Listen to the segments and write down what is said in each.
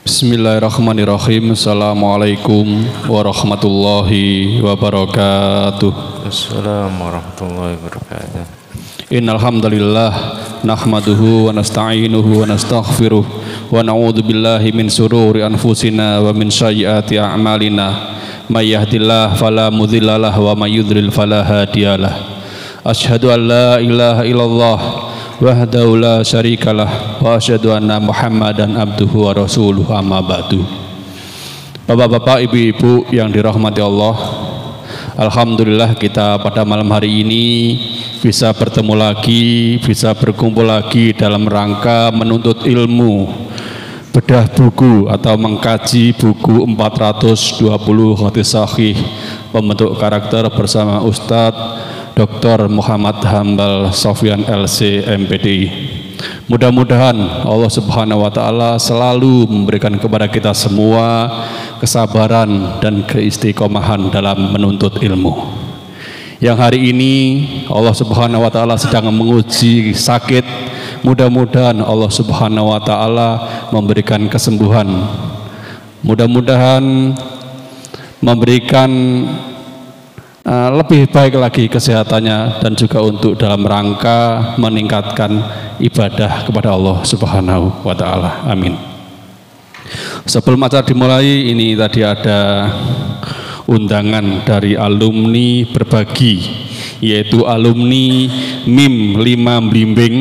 Bismillahirrahmanirrahim. Assalamualaikum warahmatullahi wabarakatuh. Assalamualaikum warahmatullahi wabarakatuh. Innal hamdalillah nahmaduhu wa nasta'inuhu wa nastaghfiruh wa na'udzu billahi min shururi anfusina wa min sayyiati a'malina. May yahdihillahu fala mudhillalah wa may yudhlil fala hadiyalah. Asyhadu an la ilaha illallah wahdahu la syarikalah wa asyhadu anna Muhammadan abduhu wa rasuluh, amma ba'du. Bapak-bapak, ibu-ibu yang dirahmati Allah, alhamdulillah kita pada malam hari ini bisa bertemu lagi, bisa berkumpul lagi dalam rangka menuntut ilmu, bedah buku atau mengkaji buku 420 hadis sahih pembentuk karakter bersama Ustadz Dr. Muhammad Hambal Sofyan LC MPDI. Mudah-mudahan Allah Subhanahu wa taala selalu memberikan kepada kita semua kesabaran dan keistiqomahan dalam menuntut ilmu. Yang hari ini Allah Subhanahu wa taala sedang menguji sakit, mudah-mudahan Allah Subhanahu wa taala memberikan kesembuhan. Mudah-mudahan memberikan lebih baik lagi kesehatannya dan juga untuk dalam rangka meningkatkan ibadah kepada Allah Subhanahu wa taala. Amin. Sebelum acara dimulai, ini tadi ada undangan dari alumni berbagi, yaitu alumni MIM 5 Blimbing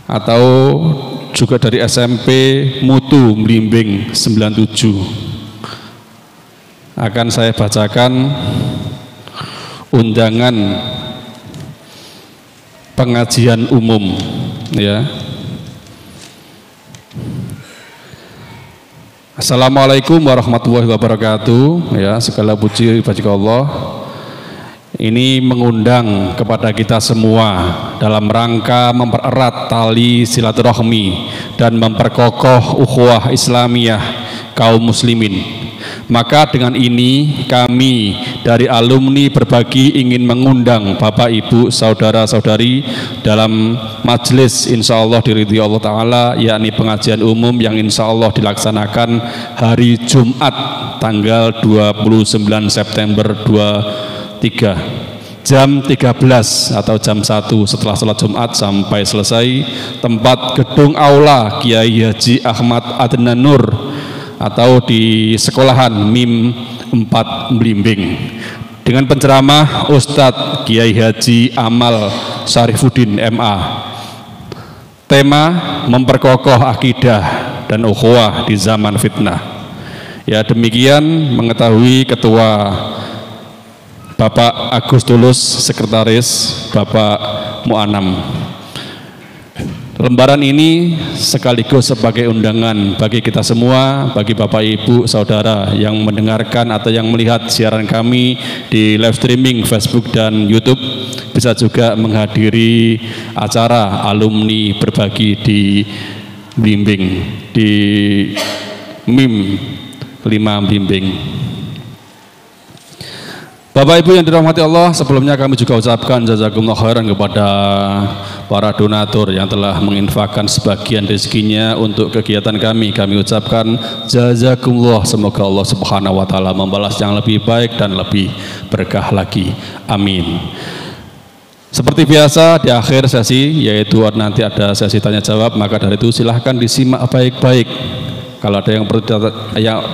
atau juga dari SMP Mutu Blimbing 97. Akan saya bacakan undangan pengajian umum, ya. Assalamualaikum warahmatullahi wabarakatuh. Ya, segala puji bagi Allah. Ini mengundang kepada kita semua dalam rangka mempererat tali silaturahmi dan memperkokoh ukhuwah Islamiyah kaum muslimin. Maka dengan ini kami dari alumni berbagi ingin mengundang Bapak Ibu saudara-saudari dalam majelis insya Allah diridhoi Allah Ta'ala, yakni pengajian umum yang insya Allah dilaksanakan hari Jumat tanggal 29 September 23 jam 13 atau jam 1 setelah sholat Jumat sampai selesai. Tempat gedung aula Kiai Haji Ahmad Adnan Nur atau di sekolahan MIM 4 Blimbing, dengan penceramah Ustadz Kiai Haji Amal Syarifuddin MA. Tema memperkokoh akidah dan ukhuwah di zaman fitnah. Ya, demikian mengetahui Ketua Bapak Agus Tulus, Sekretaris Bapak Mu'anam. Lembaran ini sekaligus sebagai undangan bagi kita semua, bagi Bapak Ibu Saudara yang mendengarkan atau yang melihat siaran kami di live streaming Facebook dan YouTube, bisa juga menghadiri acara alumni berbagi di Blimbing, di MIM 5 Blimbing. Bapak Ibu yang dirahmati Allah, sebelumnya kami juga ucapkan jazakumullah khairan kepada para donatur yang telah menginfakkan sebagian rezekinya untuk kegiatan kami. Kami ucapkan jazakumullah, semoga Allah Subhanahu wa taala membalas yang lebih baik dan lebih berkah lagi. Amin. Seperti biasa di akhir sesi, yaitu nanti ada sesi tanya jawab, maka dari itu silahkan disimak baik-baik. Kalau ada yang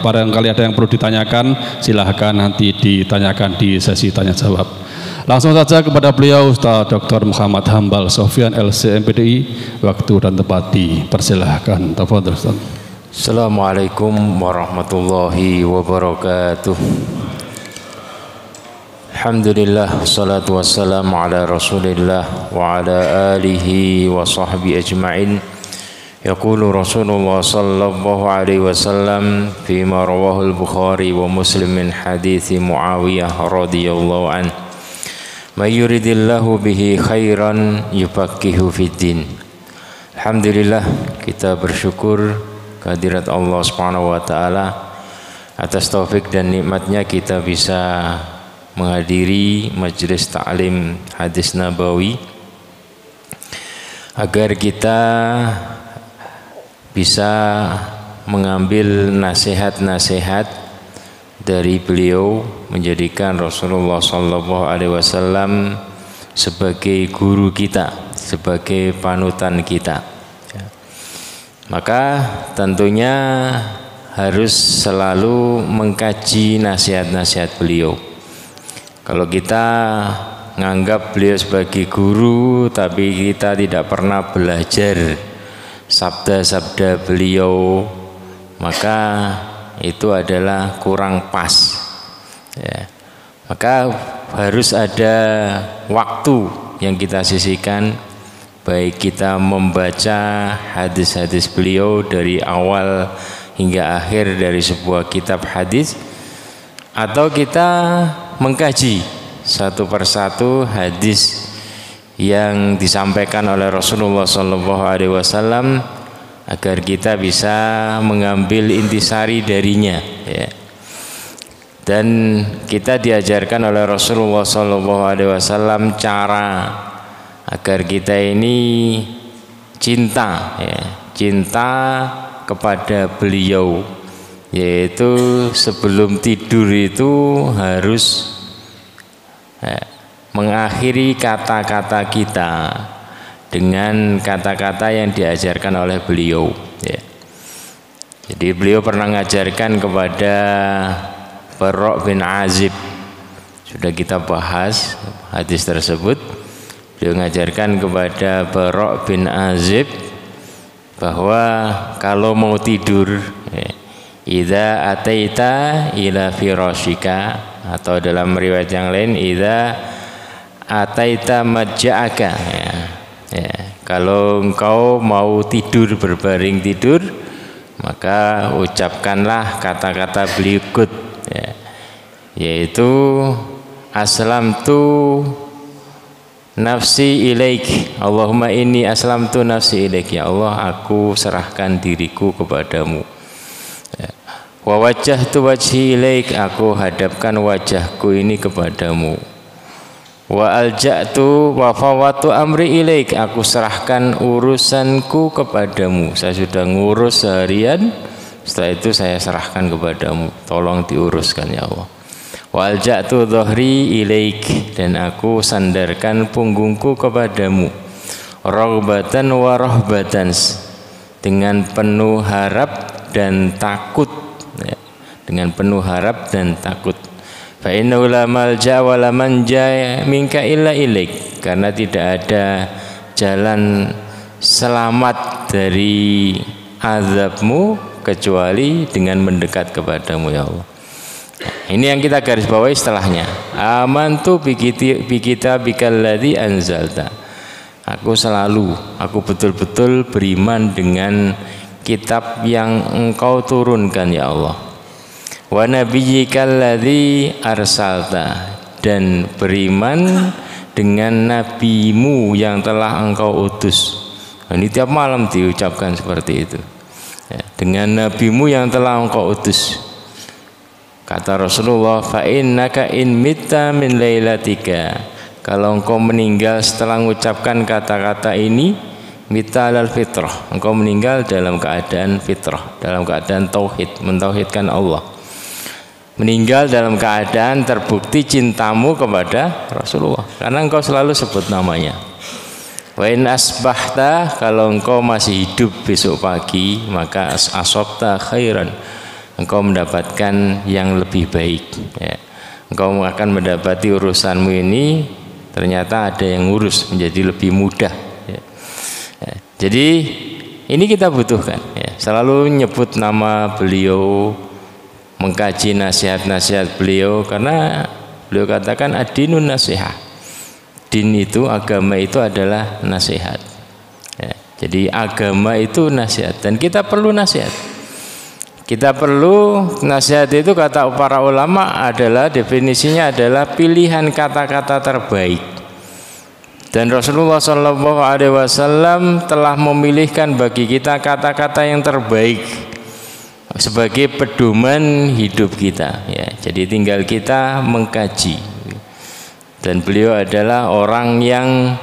barangkali ada yang perlu ditanyakan, silahkan nanti ditanyakan di sesi tanya jawab. Langsung saja kepada beliau Ustaz Dr. Muhammad Hambal Sofyan LC MPDI, waktu dan tempat dipersilahkan. Tafadhol Ustaz. Assalamualaikum warahmatullahi wabarakatuh. Alhamdulillah, salatu wassalamu ala Rasulillah wa ala alihi wa sahbihi ajma'in. Yaqulu Rasulullah sallallahu alaihi wasallam fima rawahu al-Bukhari wa Muslim min hadithi Muawiyah radhiyallahu an, may yuridillahu bihi khairan yufaqihu fiddin. Alhamdulillah, kita bersyukur kehadirat Allah Subhanahu wa taala atas taufik dan nikmatnya kita bisa menghadiri majelis ta'lim hadis nabawi agar kita bisa mengambil nasihat-nasihat dari beliau, menjadikan Rasulullah SAW sebagai guru kita, sebagai panutan kita. Maka tentunya harus selalu mengkaji nasihat-nasihat beliau. Kalau kita nganggap beliau sebagai guru tapi kita tidak pernah belajar sabda-sabda beliau, maka itu adalah kurang pas ya. Maka harus ada waktu yang kita sisihkan, baik kita membaca hadis-hadis beliau dari awal hingga akhir dari sebuah kitab hadis, atau kita mengkaji satu persatu hadis yang disampaikan oleh Rasulullah SAW agar kita bisa mengambil intisari darinya ya. Dan kita diajarkan oleh Rasulullah SAW cara agar kita ini cinta ya, cinta kepada beliau, yaitu sebelum tidur itu harus mengakhiri kata-kata kita dengan kata-kata yang diajarkan oleh beliau ya. Jadi beliau pernah mengajarkan kepada Bara' bin Azib, sudah kita bahas hadis tersebut. Beliau mengajarkan kepada Bara' bin Azib bahwa kalau mau tidur ya, idza ataita ila firasyika, atau dalam riwayat yang lain idza ataita madja'aka ya. Ya, kalau engkau mau tidur, berbaring tidur, maka ucapkanlah kata-kata berikut ya, yaitu aslamtu nafsi ilaik, Allahumma inni aslamtu nafsi ilaik, ya Allah aku serahkan diriku kepadamu ya. Wa wajjahtu wajhi ilaik, aku hadapkan wajahku ini kepadamu. Wa alja'tu wa fawatu amri ilaik, aku serahkan urusanku kepadamu. Saya sudah ngurus seharian, setelah itu saya serahkan kepadamu, tolong diuruskan ya Allah. Wa alja'tu dhahri ilaik, dan aku sandarkan punggungku kepadamu. Raghbatan wa rahbatan, dengan penuh harap dan takut ya. Dengan penuh harap dan takut. Fa innahu la malja wa la manja minka illa ilaik, karena tidak ada jalan selamat dari azabmu kecuali dengan mendekat kepadamu ya Allah. Ini yang kita garis bawahi setelahnya. Amantu bi kitabikal ladzi anzalta. Aku betul-betul beriman dengan kitab yang engkau turunkan ya Allah. Wa nabiyyikal ladzi arsalta, dan beriman dengan nabimu yang telah engkau utus. Ini tiap malam diucapkan seperti itu ya, dengan nabimu yang telah engkau utus. Kata Rasulullah, fa innaka in mitta min lailatika, kalau engkau meninggal setelah mengucapkan kata-kata ini, mitta alal fitrah, engkau meninggal dalam keadaan fitrah, dalam keadaan tauhid, mentauhidkan Allah. Meninggal dalam keadaan terbukti cintamu kepada Rasulullah, karena engkau selalu sebut namanya. Wa in asbahta, kalau engkau masih hidup besok pagi, maka asabta khairan, engkau mendapatkan yang lebih baik ya. Engkau akan mendapati urusanmu ini ternyata ada yang ngurus, menjadi lebih mudah ya. Ya, jadi ini kita butuhkan ya, selalu nyebut nama beliau, mengkaji nasihat-nasihat beliau, karena beliau katakan ad-dinun nasihah, din itu, agama itu adalah nasihat ya. Jadi agama itu nasihat, dan kita perlu nasihat. Kita perlu nasihat itu, kata para ulama adalah, definisinya adalah pilihan kata-kata terbaik. Dan Rasulullah SAW telah memilihkan bagi kita kata-kata yang terbaik sebagai pedoman hidup kita ya. Jadi tinggal kita mengkaji. Dan beliau adalah orang yang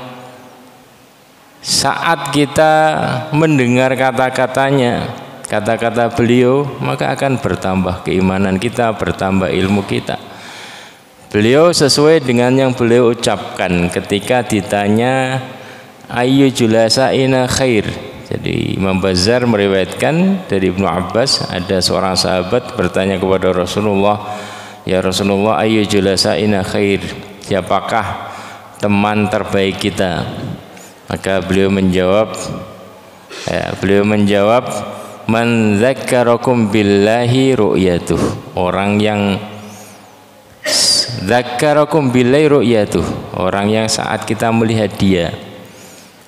saat kita mendengar kata-katanya, kata-kata beliau, maka akan bertambah keimanan kita, bertambah ilmu kita. Beliau sesuai dengan yang beliau ucapkan ketika ditanya ayyu julasaina khair. Jadi Imam Bazzar meriwayatkan dari Ibnu Abbas, ada seorang sahabat bertanya kepada Rasulullah, ya Rasulullah, ayyu julasaina khair, siapakah teman terbaik kita? Maka beliau menjawab, man dzakkarakum billahi ru'yatuh, orang yang dzakkarakum billahi ru'yatuh, orang yang saat kita melihat dia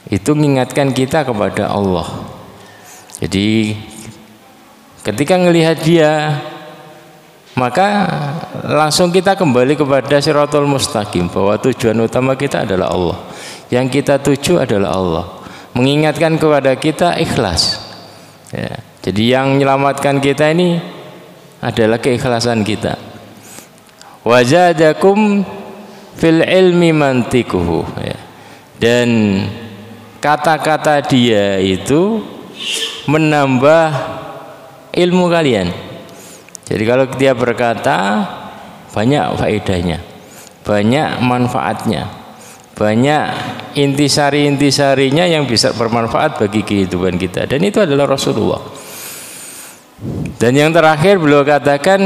itu mengingatkan kita kepada Allah. Jadi ketika melihat dia, maka langsung kita kembali kepada Shirathul Mustaqim, bahwa tujuan utama kita adalah Allah, yang kita tuju adalah Allah. Mengingatkan kepada kita ikhlas ya. Jadi yang menyelamatkan kita ini adalah keikhlasan kita. Wajadakum fil ilmi mantikuhu ya. Dan kata-kata dia itu menambah ilmu kalian. Jadi kalau dia berkata, banyak faedahnya, banyak manfaatnya, banyak intisari-intisarinya yang bisa bermanfaat bagi kehidupan kita. Dan itu adalah Rasulullah. Dan yang terakhir beliau katakan,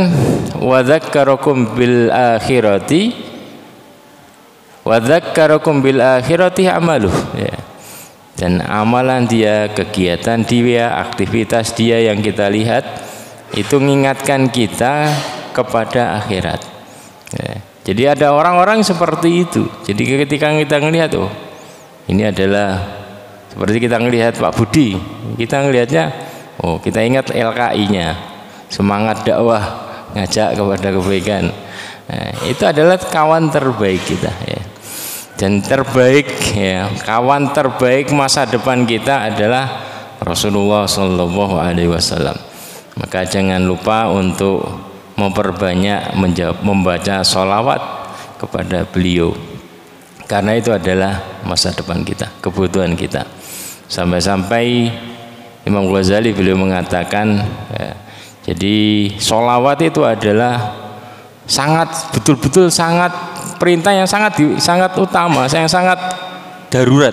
wa dzakkarakum bil akhirati amaluh ya. Dan amalan dia, kegiatan dia, aktivitas dia yang kita lihat itu mengingatkan kita kepada akhirat ya. Jadi ada orang-orang seperti itu. Jadi ketika kita melihat, oh ini adalah seperti kita melihat Pak Budi, kita melihatnya, oh kita ingat LKI-nya, semangat dakwah, ngajak kepada kebaikan. Nah, itu adalah kawan terbaik kita ya. Dan terbaik ya, kawan terbaik masa depan kita adalah Rasulullah Shallallahu Alaihi Wasallam. Maka jangan lupa untuk memperbanyak membaca sholawat kepada beliau, karena itu adalah masa depan kita, kebutuhan kita. Sampai-sampai Imam Ghazali beliau mengatakan ya, jadi sholawat itu adalah sangat betul-betul sangat perintah yang sangat utama, yang sangat darurat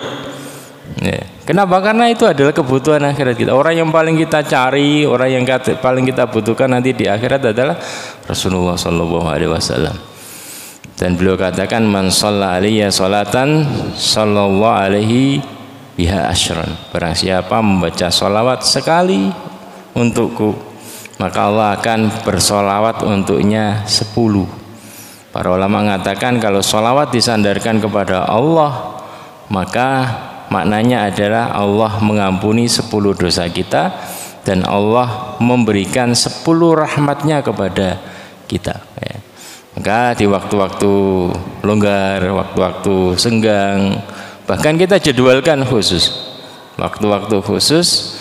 ya. Kenapa? Karena itu adalah kebutuhan akhirat kita. Orang yang paling kita cari, orang yang paling kita butuhkan nanti di akhirat adalah Rasulullah Shallallahu Alaihi Wasallam. Dan beliau katakan, man shalla alaiya sholatan sallallahu alaihi biha asyran, barang siapa membaca sholawat sekali untukku, maka Allah akan bersolawat untuknya 10. Para ulama mengatakan kalau sholawat disandarkan kepada Allah, maka maknanya adalah Allah mengampuni 10 dosa kita dan Allah memberikan 10 rahmatnya kepada kita ya. Maka di waktu-waktu longgar, waktu-waktu senggang, bahkan kita jadwalkan khusus waktu-waktu khusus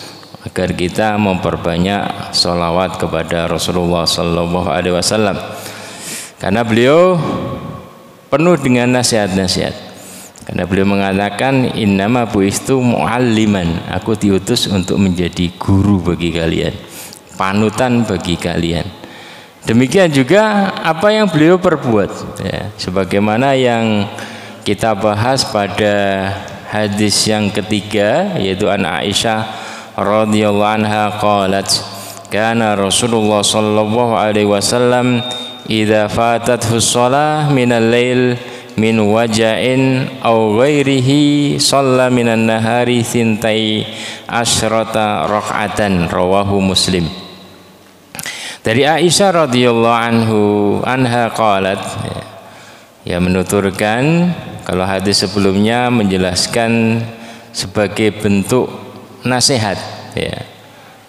agar kita memperbanyak sholawat kepada Rasulullah Sallallahu Alaihi Wasallam, karena beliau penuh dengan nasihat-nasihat. Karena beliau mengatakan, innama buistu mu'alliman, aku diutus untuk menjadi guru bagi kalian, panutan bagi kalian. Demikian juga apa yang beliau perbuat ya, sebagaimana yang kita bahas pada hadis yang ketiga, yaitu an Aisyah radhiyallahu anha qalat, kana Rasulullah sallallahu alaihi wasallam idza fatathu shalah minal lail min waja'in aw ghairihi shalla minan nahari sintai asyrata rakaatan, rawahu Muslim. Dari Aisyah radhiyallahu anha qalat ya, menuturkan kalau hadis sebelumnya menjelaskan sebagai bentuk nasihat ya.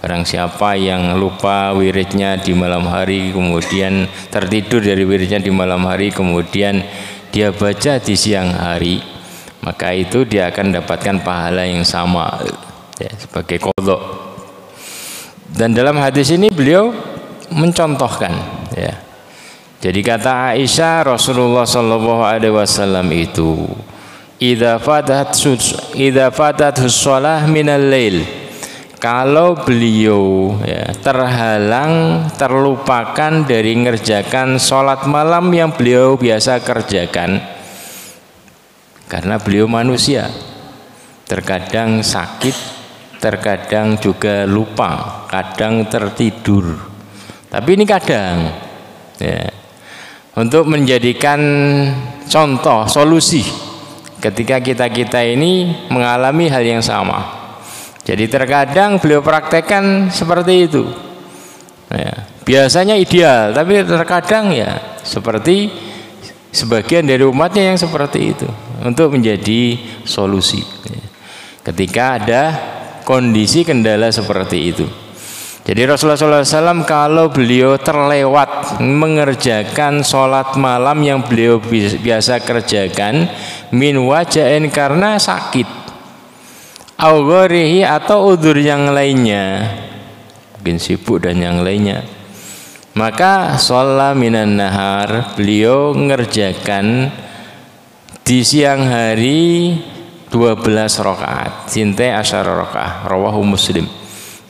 Barang siapa yang lupa wiridnya di malam hari, kemudian tertidur dari wiridnya di malam hari, kemudian dia baca di siang hari, maka itu dia akan dapatkan pahala yang sama ya, sebagai qadha. Dan dalam hadis ini beliau mencontohkan ya. Jadi kata Aisyah, Rasulullah Shallallahu Alaihi Wasallam itu idza fatat shalah minal lail, kalau beliau ya, terhalang, terlupakan dari ngerjakan sholat malam yang beliau biasa kerjakan, karena beliau manusia, terkadang sakit, terkadang juga lupa, kadang tertidur. Tapi ini kadang ya, untuk menjadikan contoh solusi ketika kita ini mengalami hal yang sama. Jadi terkadang beliau praktekkan seperti itu ya, biasanya ideal, tapi terkadang ya seperti sebagian dari umatnya yang seperti itu, untuk menjadi solusi ya, ketika ada kondisi kendala seperti itu. Jadi Rasulullah SAW kalau beliau terlewat mengerjakan sholat malam yang beliau biasa kerjakan, min wajain, karena sakit, awgharihi, atau udzur yang lainnya, mungkin sibuk dan yang lainnya, maka sholat minan nahar, beliau mengerjakan di siang hari 12 rakaat, sintai asyara rakaat, rawahu Muslim.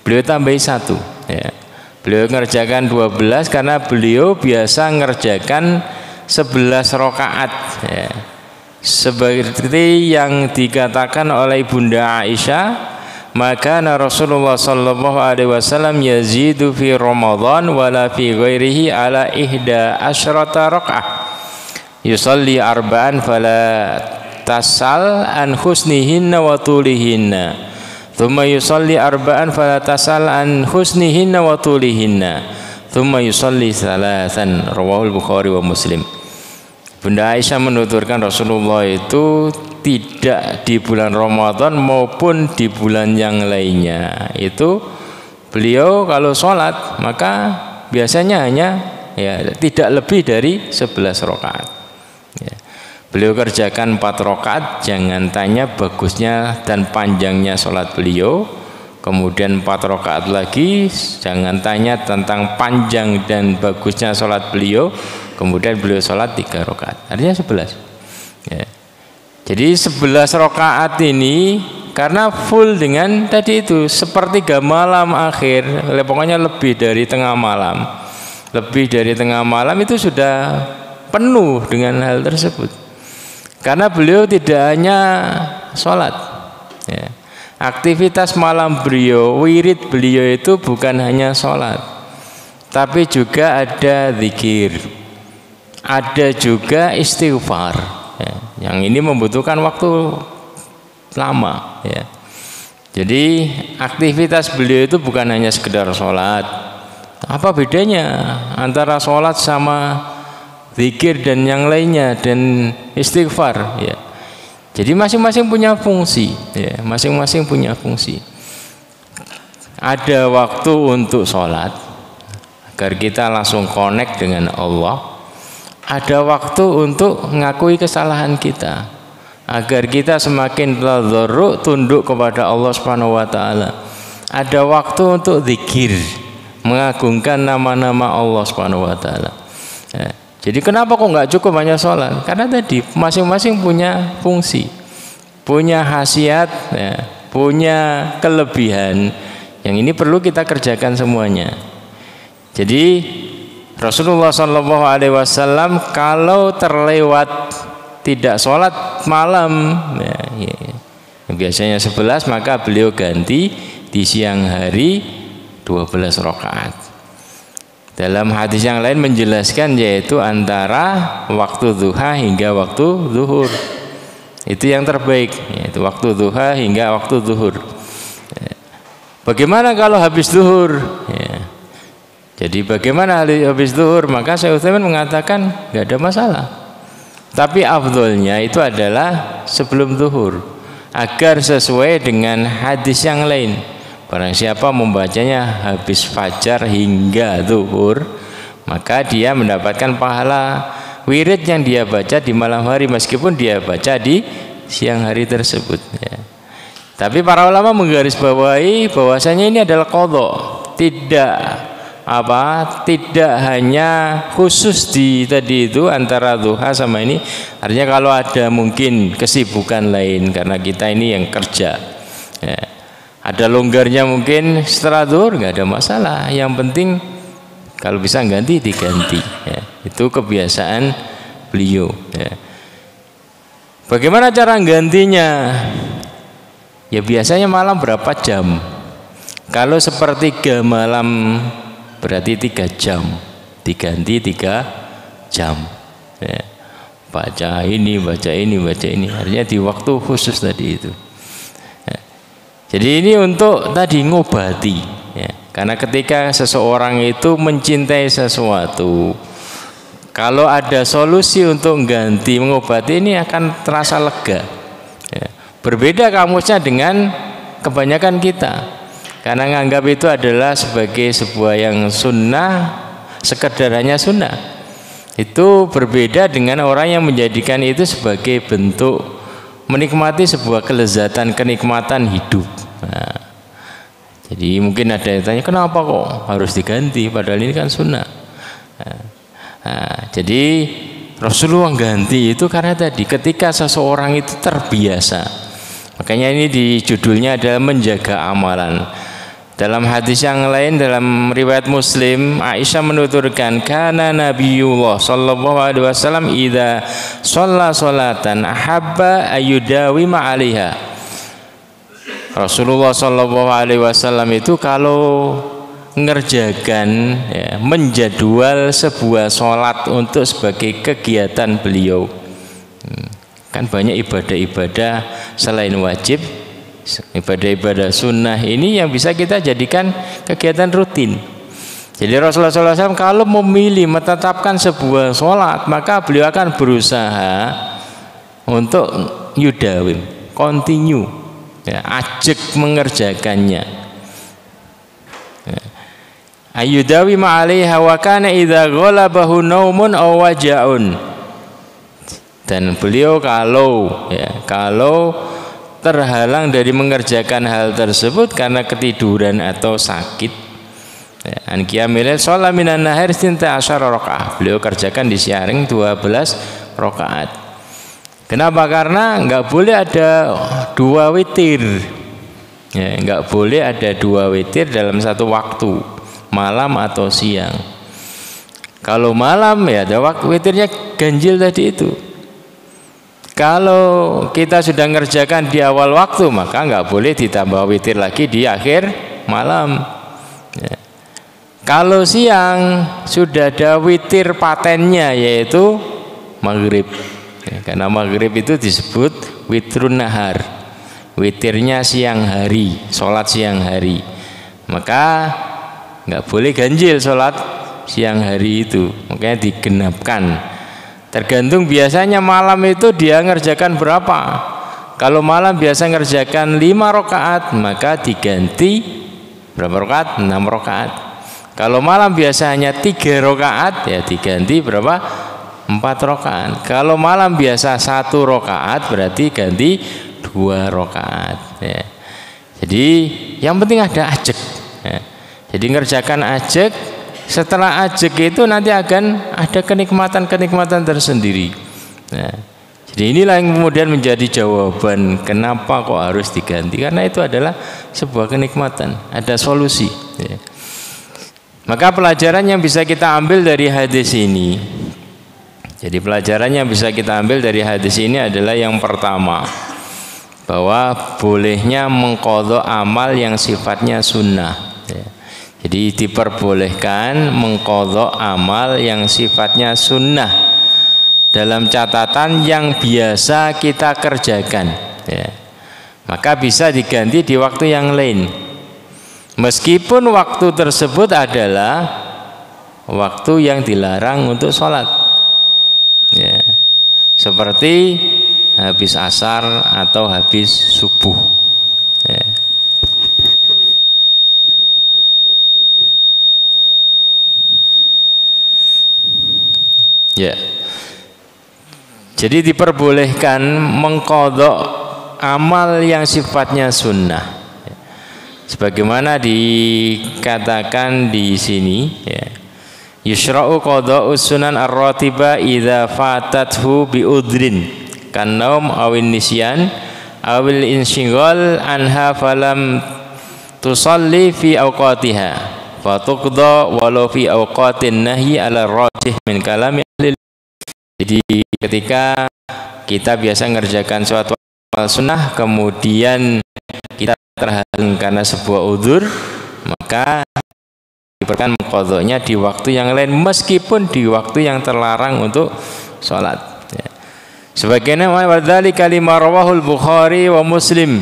Beliau tambahi 1 ya. Beliau mengerjakan 12 karena beliau biasa mengerjakan 11 rakaat ya. Seperti yang dikatakan oleh Bunda Aisyah, maka Rasulullah sallallahu alaihi wasallam yazidu fi Ramadan wala fi ghairihi ala ihda asyrata rakaat, yusalli arba'an fala tasal an husnihinna wa tulihinna, thumma yusalli arba'an fala tasal an husnihinna wa tulihinna, thumma yusalli thalathan, rawahul Bukhari wa Muslim. Bunda Aisyah menuturkan Rasulullah itu tidak di bulan Ramadan maupun di bulan yang lainnya, itu beliau kalau sholat maka biasanya hanya ya tidak lebih dari 11 rakaat ya. Beliau kerjakan 4 rakaat, jangan tanya bagusnya dan panjangnya sholat beliau. Kemudian 4 rakaat lagi, jangan tanya tentang panjang dan bagusnya sholat beliau. Kemudian beliau sholat 3 rakaat, artinya 11 ya. Jadi 11 rakaat ini karena full dengan tadi itu sepertiga malam akhir, pokoknya lebih dari tengah malam. Lebih dari tengah malam itu sudah penuh dengan hal tersebut. Karena beliau tidak hanya sholat ya. Aktivitas malam beliau, wirid beliau itu bukan hanya sholat, tapi juga ada zikir, ada juga istighfar ya. Yang ini membutuhkan waktu lama ya. Jadi aktivitas beliau itu bukan hanya sekedar sholat. Apa bedanya antara sholat sama zikir dan yang lainnya dan istighfar ya? Jadi masing-masing punya fungsi ya, masing-masing punya fungsi. Ada waktu untuk sholat agar kita langsung connect dengan Allah. Ada waktu untuk mengakui kesalahan kita agar kita semakin tadarru, tunduk kepada Allah Subhanahu wa taala. Ada waktu untuk zikir, mengagungkan nama-nama Allah Subhanahu wa taala ya. Jadi kenapa kok nggak cukup hanya sholat? Karena tadi masing-masing punya fungsi, punya khasiat, ya, punya kelebihan. Yang ini perlu kita kerjakan semuanya. Jadi Rasulullah SAW kalau terlewat tidak sholat malam, ya, biasanya 11, maka beliau ganti di siang hari 12 rakaat. Dalam hadis yang lain menjelaskan yaitu antara waktu duha hingga waktu zuhur. Itu yang terbaik, yaitu waktu duha hingga waktu zuhur. Bagaimana kalau habis zuhur? Ya. Jadi bagaimana habis zuhur? Maka Syekh Utsaimin mengatakan nggak ada masalah. Tapi afdolnya itu adalah sebelum zuhur, agar sesuai dengan hadis yang lain. Barang siapa membacanya habis fajar hingga zuhur, maka dia mendapatkan pahala wirid yang dia baca di malam hari meskipun dia baca di siang hari tersebut ya. Tapi para ulama menggarisbawahi bahwasanya ini adalah qadha, tidak hanya khusus di tadi itu antara duha sama ini. Artinya kalau ada mungkin kesibukan lain karena kita ini yang kerja ya. Ada longgarnya mungkin setelah zuhur nggak ada masalah. Yang penting kalau bisa ganti diganti. Ya. Itu kebiasaan beliau. Ya. Bagaimana cara gantinya? Ya biasanya malam berapa jam? Kalau sepertiga malam berarti 3 jam. Diganti 3 jam. Ya. Baca ini, baca ini, baca ini. Artinya di waktu khusus tadi itu. Jadi ini untuk tadi ngobati ya. Karena ketika seseorang itu mencintai sesuatu, kalau ada solusi untuk ganti mengobati ini akan terasa lega ya. Berbeda kamusnya dengan kebanyakan kita, karena nganggap itu adalah sebagai sebuah yang sunnah, sekedar hanya sunnah. Itu berbeda dengan orang yang menjadikan itu sebagai bentuk menikmati sebuah kelezatan, kenikmatan hidup. Nah, jadi mungkin ada yang tanya, kenapa kok harus diganti padahal ini kan sunnah. Jadi Rasulullah ganti itu karena tadi ketika seseorang itu terbiasa. Makanya ini di judulnya adalah menjaga amalan. Dalam hadis yang lain dalam riwayat Muslim, Aisyah menuturkan, kana Nabiullah sallallahu alaihi wasallam idza shalla sholatan ahabba ayyudawima 'alaiha. Rasulullah sallallahu alaihi wasallam itu kalau mengerjakan ya, menjadwal sebuah sholat untuk sebagai kegiatan beliau. Kan banyak ibadah-ibadah selain wajib, ibadah-ibadah sunnah ini yang bisa kita jadikan kegiatan rutin. Jadi Rasulullah SAW kalau memilih menetapkan sebuah sholat, maka beliau akan berusaha untuk yudawim, continue, ya, ajak mengerjakannya. Ayudawi ma'alaiha wa kana idza ghalabahu naumun aw waja'un. Dan beliau kalau terhalang dari mengerjakan hal tersebut karena ketiduran atau sakit, an qiyamil shalah minan nahar 12 rakaat. Beliau kerjakan di siang 12 rakaat. Kenapa? Karena enggak boleh ada 2 witir. Ya, enggak boleh ada 2 witir dalam satu waktu, malam atau siang. Kalau malam ya ada waktu witirnya ganjil tadi itu. Kalau kita sudah ngerjakan di awal waktu, maka nggak boleh ditambah witir lagi di akhir malam ya. Kalau siang sudah ada witir patennya, yaitu maghrib ya, karena maghrib itu disebut witrun nahar, witirnya siang hari, sholat siang hari. Maka nggak boleh ganjil sholat siang hari itu, makanya digenapkan. Tergantung biasanya malam itu dia ngerjakan berapa. Kalau malam biasa ngerjakan 5 rakaat, maka diganti berapa rakaat? 6 rakaat. Kalau malam biasa hanya 3 rakaat, ya diganti berapa? 4 rakaat. Kalau malam biasa 1 rakaat, berarti ganti 2 rakaat ya. Jadi yang penting ada ajek ya. Jadi ngerjakan ajek. Setelah ajek itu nanti akan ada kenikmatan-kenikmatan tersendiri. Nah, jadi inilah yang kemudian menjadi jawaban kenapa kok harus diganti, karena itu adalah sebuah kenikmatan, ada solusi ya. Maka pelajaran yang bisa kita ambil dari hadis ini, jadi pelajaran yang bisa kita ambil dari hadis ini adalah yang pertama, bahwa bolehnya mengqadha amal yang sifatnya sunnah ya. Jadi diperbolehkan mengqadha amal yang sifatnya sunnah dalam catatan yang biasa kita kerjakan ya. Maka bisa diganti di waktu yang lain, meskipun waktu tersebut adalah waktu yang dilarang untuk sholat ya. Seperti habis asar atau habis subuh ya. Ya, jadi diperbolehkan mengqadha amal yang sifatnya sunnah, sebagaimana dikatakan di sini. Ya. Yushra'u qadha'us sunan ar-ratiba idza fatathu bi udrin kan naum awin nisyan awil insyighal anha falam tusalli fi awqatiha fa tuqda walau fi awqatin nahyi ala rajih min kalami ahli. Jadi ketika kita biasa ngerjakan suatu amal sunnah kemudian kita terhalang karena sebuah udzur, maka diperlukan mengqadhanya di waktu yang lain meskipun di waktu yang terlarang untuk sholat. Sebagaimana wadzalika lima rawahul Bukhari wa Muslim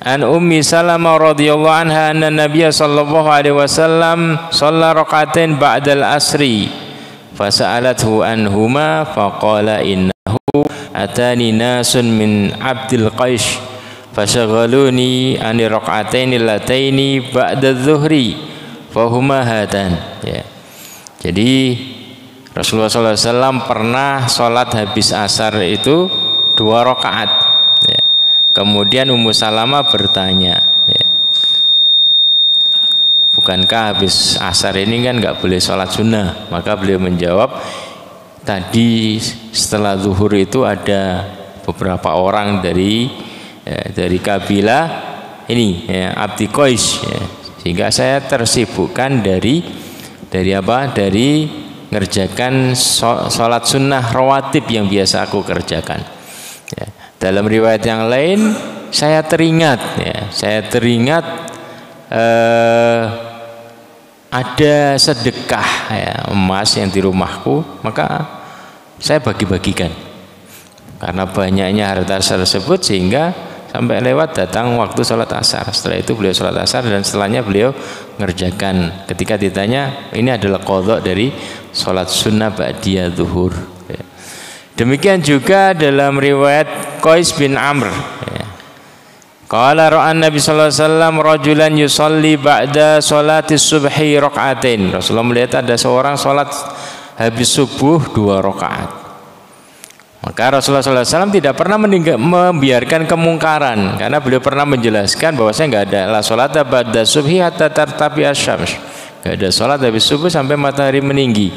an Ummi Salamah radhiyallahu anha anna Nabiy sallallahu alaihi wasallam shalla rak'atain ba'dal asri fasa'alathu anhuma faqala innahu atani nasun min Abdil Qais fashaghaluni an rak'atain allataini ba'da adh-dhuhri fahuma hatan. Ya. Jadi Rasulullah SAW pernah sholat habis asar itu 2 rakaat. Ya. Kemudian Ummu Salamah bertanya, ya, bukankah habis asar ini kan nggak boleh sholat sunnah? Maka beliau menjawab, tadi setelah zuhur itu ada beberapa orang dari kabilah ini, ya, Abdi Qais, ya. Sehingga saya tersibukkan dari ngerjakan sholat sunnah rawatib yang biasa aku kerjakan. Ya. Dalam riwayat yang lain saya teringat ada sedekah, ya, emas yang di rumahku, maka saya bagi-bagikan karena banyaknya harta tersebut sehingga sampai lewat datang waktu sholat asar. Setelah itu beliau sholat asar dan setelahnya beliau ngerjakan. Ketika ditanya, ini adalah qadha dari sholat sunnah ba'diyah zuhur. Ya. Demikian juga dalam riwayat Qais bin Amr. Ya. Qala ra'an Nabi sallallahu alaihi wasallam rajulan yusalli ba'da sholati subhi rak'atain. Rasulullah melihat ada seorang sholat habis subuh 2 rakaat. Maka Rasulullah SAW tidak pernah membiarkan kemungkaran, karena beliau pernah menjelaskan bahwa saya nggak ada la sholat ba'da subhi hatta tartabi asyams, nggak ada sholat habis subuh sampai matahari meninggi.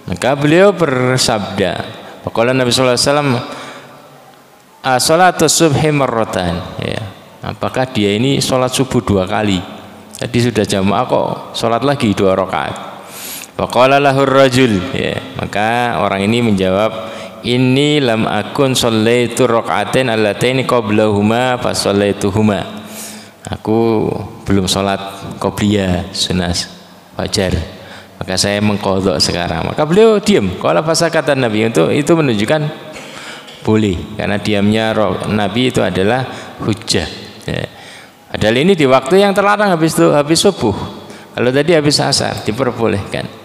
Maka beliau bersabda, faqala Nabi SAW, sholatu subhi marratan, ya, apakah dia ini sholat subuh 2 kali? Tadi sudah jamaah kok sholat lagi 2 rakaat. Faqala lahur rajul, ya, maka orang ini menjawab, inni lam akun shallaitu rak'atain allataini qablahuma fa shallaituhuma. Aku belum sholat qobliyah sunnah fajar, maka saya mengqadha sekarang. Maka beliau diam. Qala fasakata Nabi, itu menunjukkan boleh, karena diamnya Nabi itu adalah hujjah. Ya. Padahal ini di waktu yang terlarang habis subuh. Kalau tadi habis asar diperbolehkan.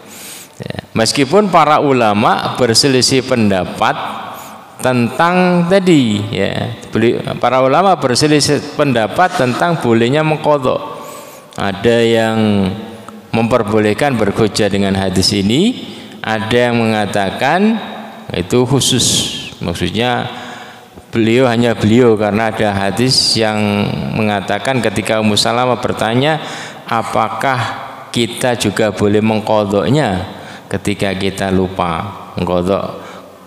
Ya, meskipun para ulama berselisih pendapat tentang tadi, ya, para ulama berselisih pendapat tentang bolehnya mengqadha. Ada yang memperbolehkan berhujjah dengan hadis ini, ada yang mengatakan itu khusus, maksudnya hanya beliau karena ada hadis yang mengatakan ketika Ummu Salamah bertanya apakah kita juga boleh mengqadhanya ketika kita lupa mengqadha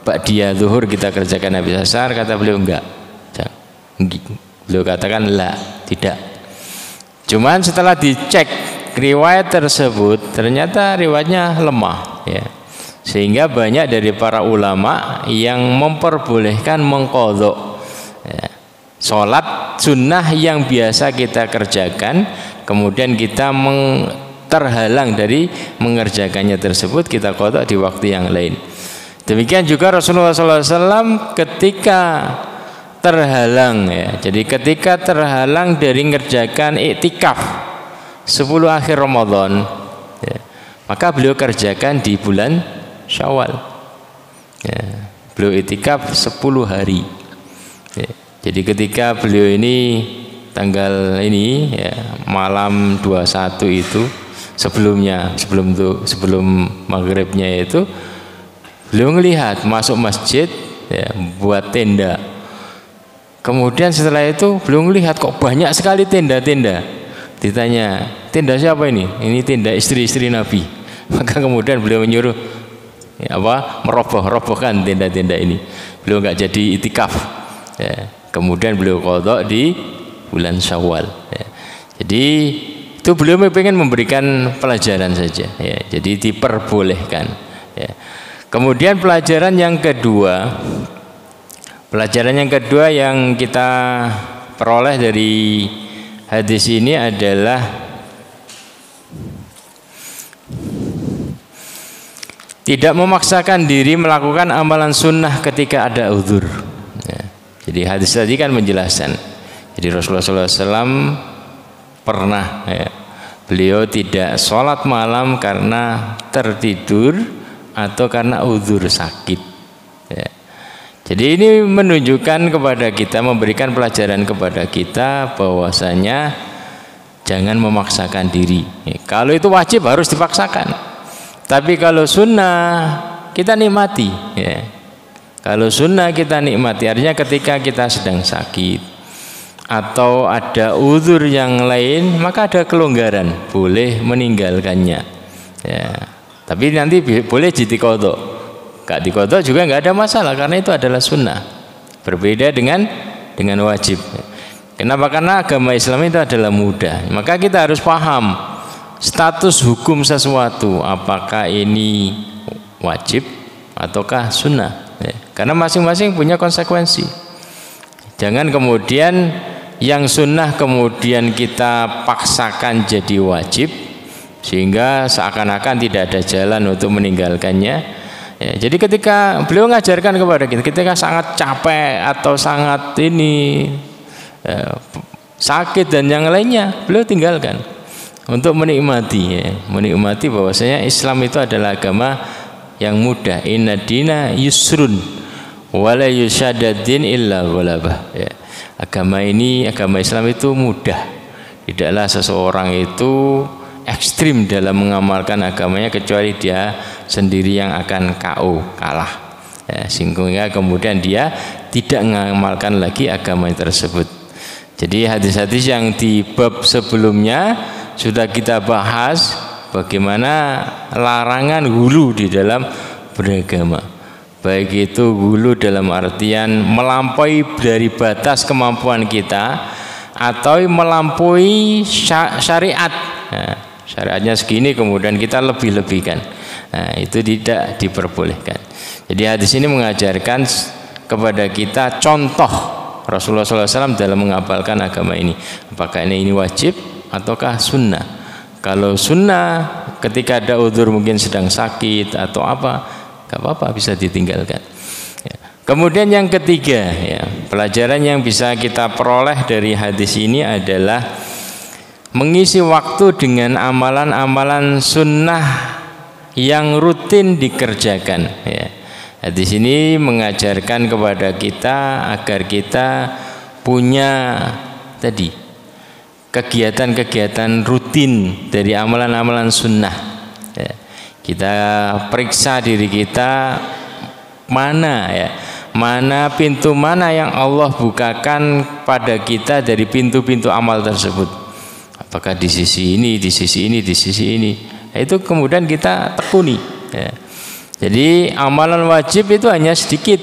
ba'diyah zuhur kita kerjakan habis asar, kata beliau enggak. Beliau katakan la, tidak. Cuman setelah dicek riwayat tersebut ternyata riwayatnya lemah, ya. Sehingga banyak dari para ulama yang memperbolehkan mengqadha, ya, sholat sunnah yang biasa kita kerjakan, kemudian kita terhalang dari mengerjakannya tersebut, kita qadha di waktu yang lain. Demikian juga Rasulullah SAW ketika terhalang, ya, jadi ketika terhalang dari mengerjakan iktikaf 10 akhir Ramadan, ya, maka beliau kerjakan di bulan Syawal, ya, beliau iktikaf 10 hari, ya. Jadi ketika beliau ini tanggal ini, ya, malam 21 itu sebelum maghribnya itu beliau melihat masuk masjid, ya, buat tenda. Kemudian setelah itu beliau melihat kok banyak sekali tenda-tenda. Ditanya, tenda siapa ini? Ini tenda istri-istri Nabi. Maka kemudian beliau menyuruh, ya, merobohkan tenda-tenda ini. Beliau nggak jadi itikaf, ya. Kemudian beliau qadha di bulan Syawal, ya. Jadi Jadi itu beliau ingin memberikan pelajaran saja, ya. Jadi diperbolehkan. Ya. Kemudian pelajaran yang kedua yang kita peroleh dari hadis ini adalah tidak memaksakan diri melakukan amalan sunnah ketika ada uzur. Ya. Jadi hadis tadi kan menjelaskan. Jadi Rasulullah SAW pernah, ya, beliau tidak sholat malam karena tertidur atau karena uzur sakit. Ya. Jadi ini menunjukkan kepada kita, memberikan pelajaran kepada kita bahwasanya jangan memaksakan diri. Ya, kalau itu wajib harus dipaksakan. Tapi kalau sunnah kita nikmati. Ya. Kalau sunnah kita nikmati, artinya ketika kita sedang sakit atau ada uzur yang lain, maka ada kelonggaran, boleh meninggalkannya. Ya. Tapi nanti boleh diqadha. Gak diqadha juga nggak ada masalah karena itu adalah sunnah. Berbeda dengan wajib. Kenapa? Karena agama Islam itu adalah mudah. Maka kita harus paham status hukum sesuatu, apakah ini wajib ataukah sunnah. Ya. Karena masing-masing punya konsekuensi. Jangan kemudian yang sunnah kemudian kita paksakan jadi wajib sehingga seakan-akan tidak ada jalan untuk meninggalkannya. Ya, jadi ketika beliau mengajarkan kepada kita, ketika sangat capek atau sangat sakit dan yang lainnya, beliau tinggalkan untuk menikmati, ya, menikmati bahwasanya Islam itu adalah agama yang mudah. Inna dina yusrun wala yusyadaddin illa ghalabah. Ya. Agama Islam itu mudah. Tidaklah seseorang itu ekstrim dalam mengamalkan agamanya kecuali dia sendiri yang akan kalah. Ya, sehingga kemudian dia tidak mengamalkan lagi agama tersebut. Jadi hadis-hadis yang di bab sebelumnya sudah kita bahas bagaimana larangan hulu di dalam beragama. Baik itu hulu dalam artian melampaui dari batas kemampuan kita atau melampaui syariat. Nah, syariatnya segini kemudian kita lebih-lebihkan. Nah, itu tidak diperbolehkan. Jadi hadis ini mengajarkan kepada kita contoh Rasulullah SAW dalam mengamalkan agama ini. Apakah ini wajib ataukah sunnah? Kalau sunnah ketika ada uzur mungkin sedang sakit atau apa, gak apa-apa, bisa ditinggalkan. Ya. Kemudian yang ketiga, ya, pelajaran yang bisa kita peroleh dari hadis ini adalah mengisi waktu dengan amalan-amalan sunnah yang rutin dikerjakan. Ya. Hadis ini mengajarkan kepada kita agar kita punya tadi kegiatan-kegiatan rutin dari amalan-amalan sunnah. Ya. Kita periksa diri kita mana pintu mana yang Allah bukakan pada kita dari pintu-pintu amal tersebut. Apakah di sisi ini, di sisi ini, di sisi ini. Nah, itu kemudian kita tekuni. Ya. Jadi amalan wajib itu hanya sedikit,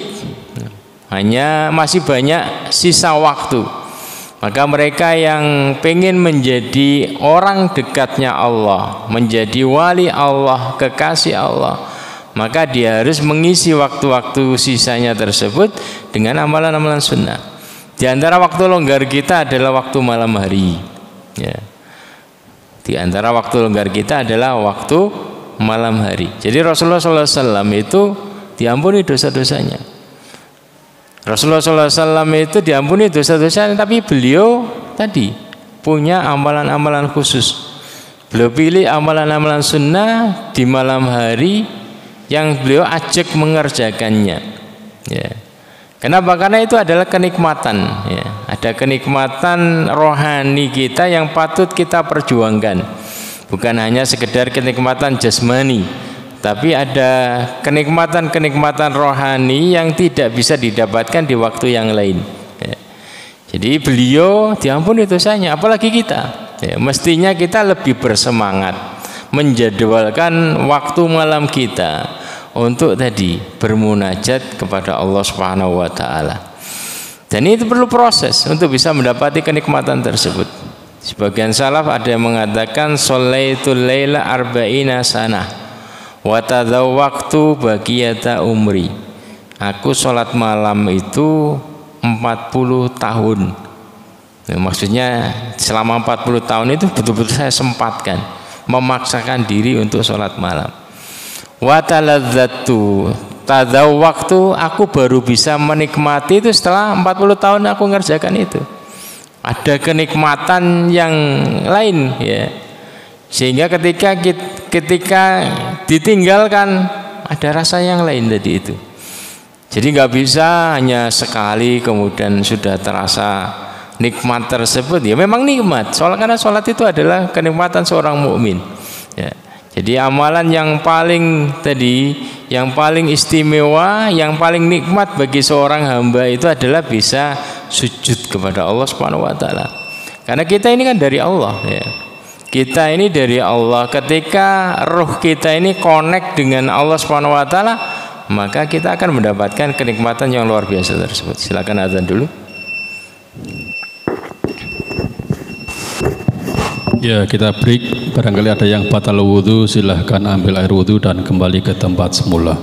hanya masih banyak sisa waktu. Maka mereka yang pengen menjadi orang dekatnya Allah, menjadi wali Allah, kekasih Allah, maka dia harus mengisi waktu-waktu sisanya tersebut dengan amalan-amalan sunnah. Di antara waktu longgar kita adalah waktu malam hari. Ya. Di antara waktu longgar kita adalah waktu malam hari. Jadi Rasulullah SAW itu diampuni dosa-dosanya. Rasulullah SAW itu diampuni dosa-dosanya, tapi beliau tadi punya amalan-amalan khusus. Beliau pilih amalan-amalan sunnah di malam hari yang beliau ajak mengerjakannya. Ya. Kenapa? Karena itu adalah kenikmatan. Ya. Ada kenikmatan rohani kita yang patut kita perjuangkan. Bukan hanya sekedar kenikmatan jasmani, tapi ada kenikmatan-kenikmatan rohani yang tidak bisa didapatkan di waktu yang lain. Ya. Jadi beliau diampuni dosanya, apalagi kita. Ya, mestinya kita lebih bersemangat menjadwalkan waktu malam kita untuk tadi bermunajat kepada Allah Subhanahu wa taala. Dan itu perlu proses untuk bisa mendapati kenikmatan tersebut. Sebagian salaf ada yang mengatakan sholaitul laila arba'ina sanah wa tadzawwaqtu baqiyata umri. Aku sholat malam itu 40 tahun. Nah, maksudnya selama 40 tahun itu betul-betul saya sempatkan, memaksakan diri untuk sholat malam. Wa taladzatu, tadzawwaqtu, aku baru bisa menikmati itu setelah 40 tahun aku ngerjakan itu. Ada kenikmatan yang lain ya, sehingga ketika ditinggalkan ada rasa yang lain tadi itu. Jadi nggak bisa hanya sekali kemudian sudah terasa nikmat tersebut. Ya memang nikmat, karena sholat itu adalah kenikmatan seorang mukmin ya. Jadi amalan yang paling istimewa, yang paling nikmat bagi seorang hamba itu adalah bisa sujud kepada Allah Subhanahu wa taala. Karena kita ini kan dari Allah ya. Kita ini dari Allah. Ketika roh kita ini connect dengan Allah Subhanahu wa taala, maka kita akan mendapatkan kenikmatan yang luar biasa tersebut. Silakan azan dulu. Ya, kita break. Barangkali ada yang batal wudhu, silahkan ambil air wudhu dan kembali ke tempat semula.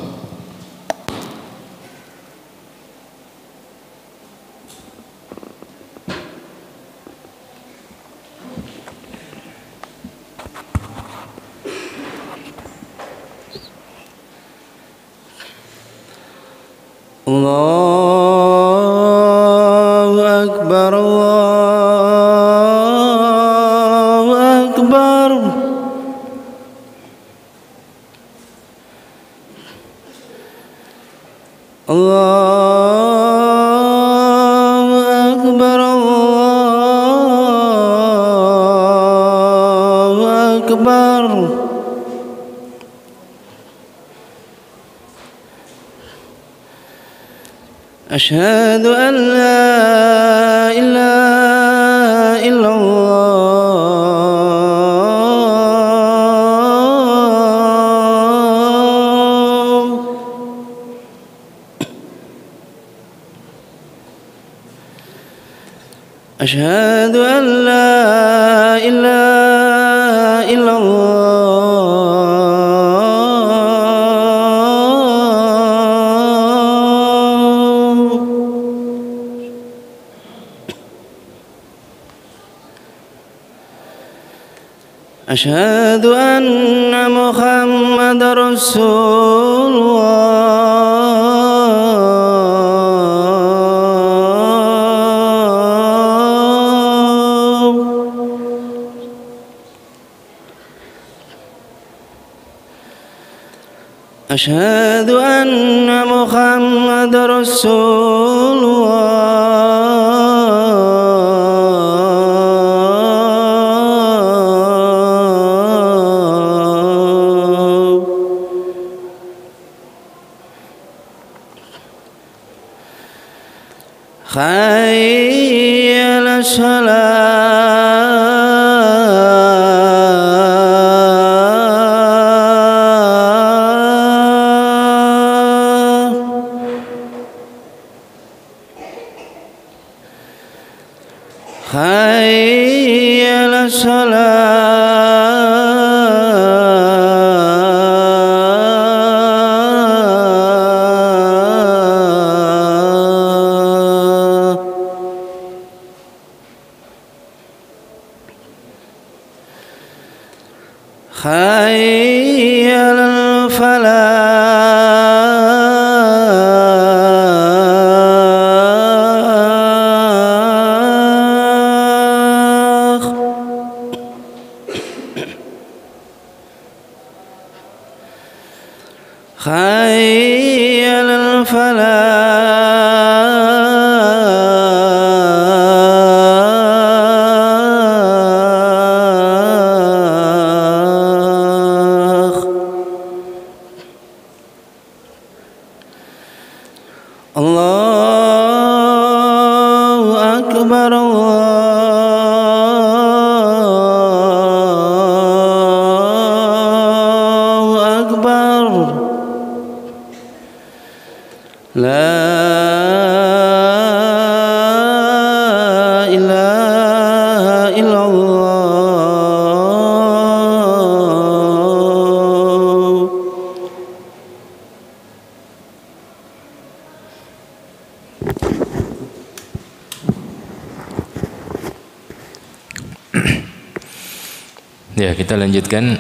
Allahu Akbar, Allahu Akbar. Allahu Akbar, Allahu Akbar. أشهد أن لا إله إلا الله. أشهد أن لا إله إلا الله. أشهد أن محمد رسول الله. أشهد أن محمد رسول حي على الصلاة. حي على حي على الفلاح. حي على الفلاح. الله أكبر، الله أكبر. لا إله إلا الله. Ya, kita lanjutkan.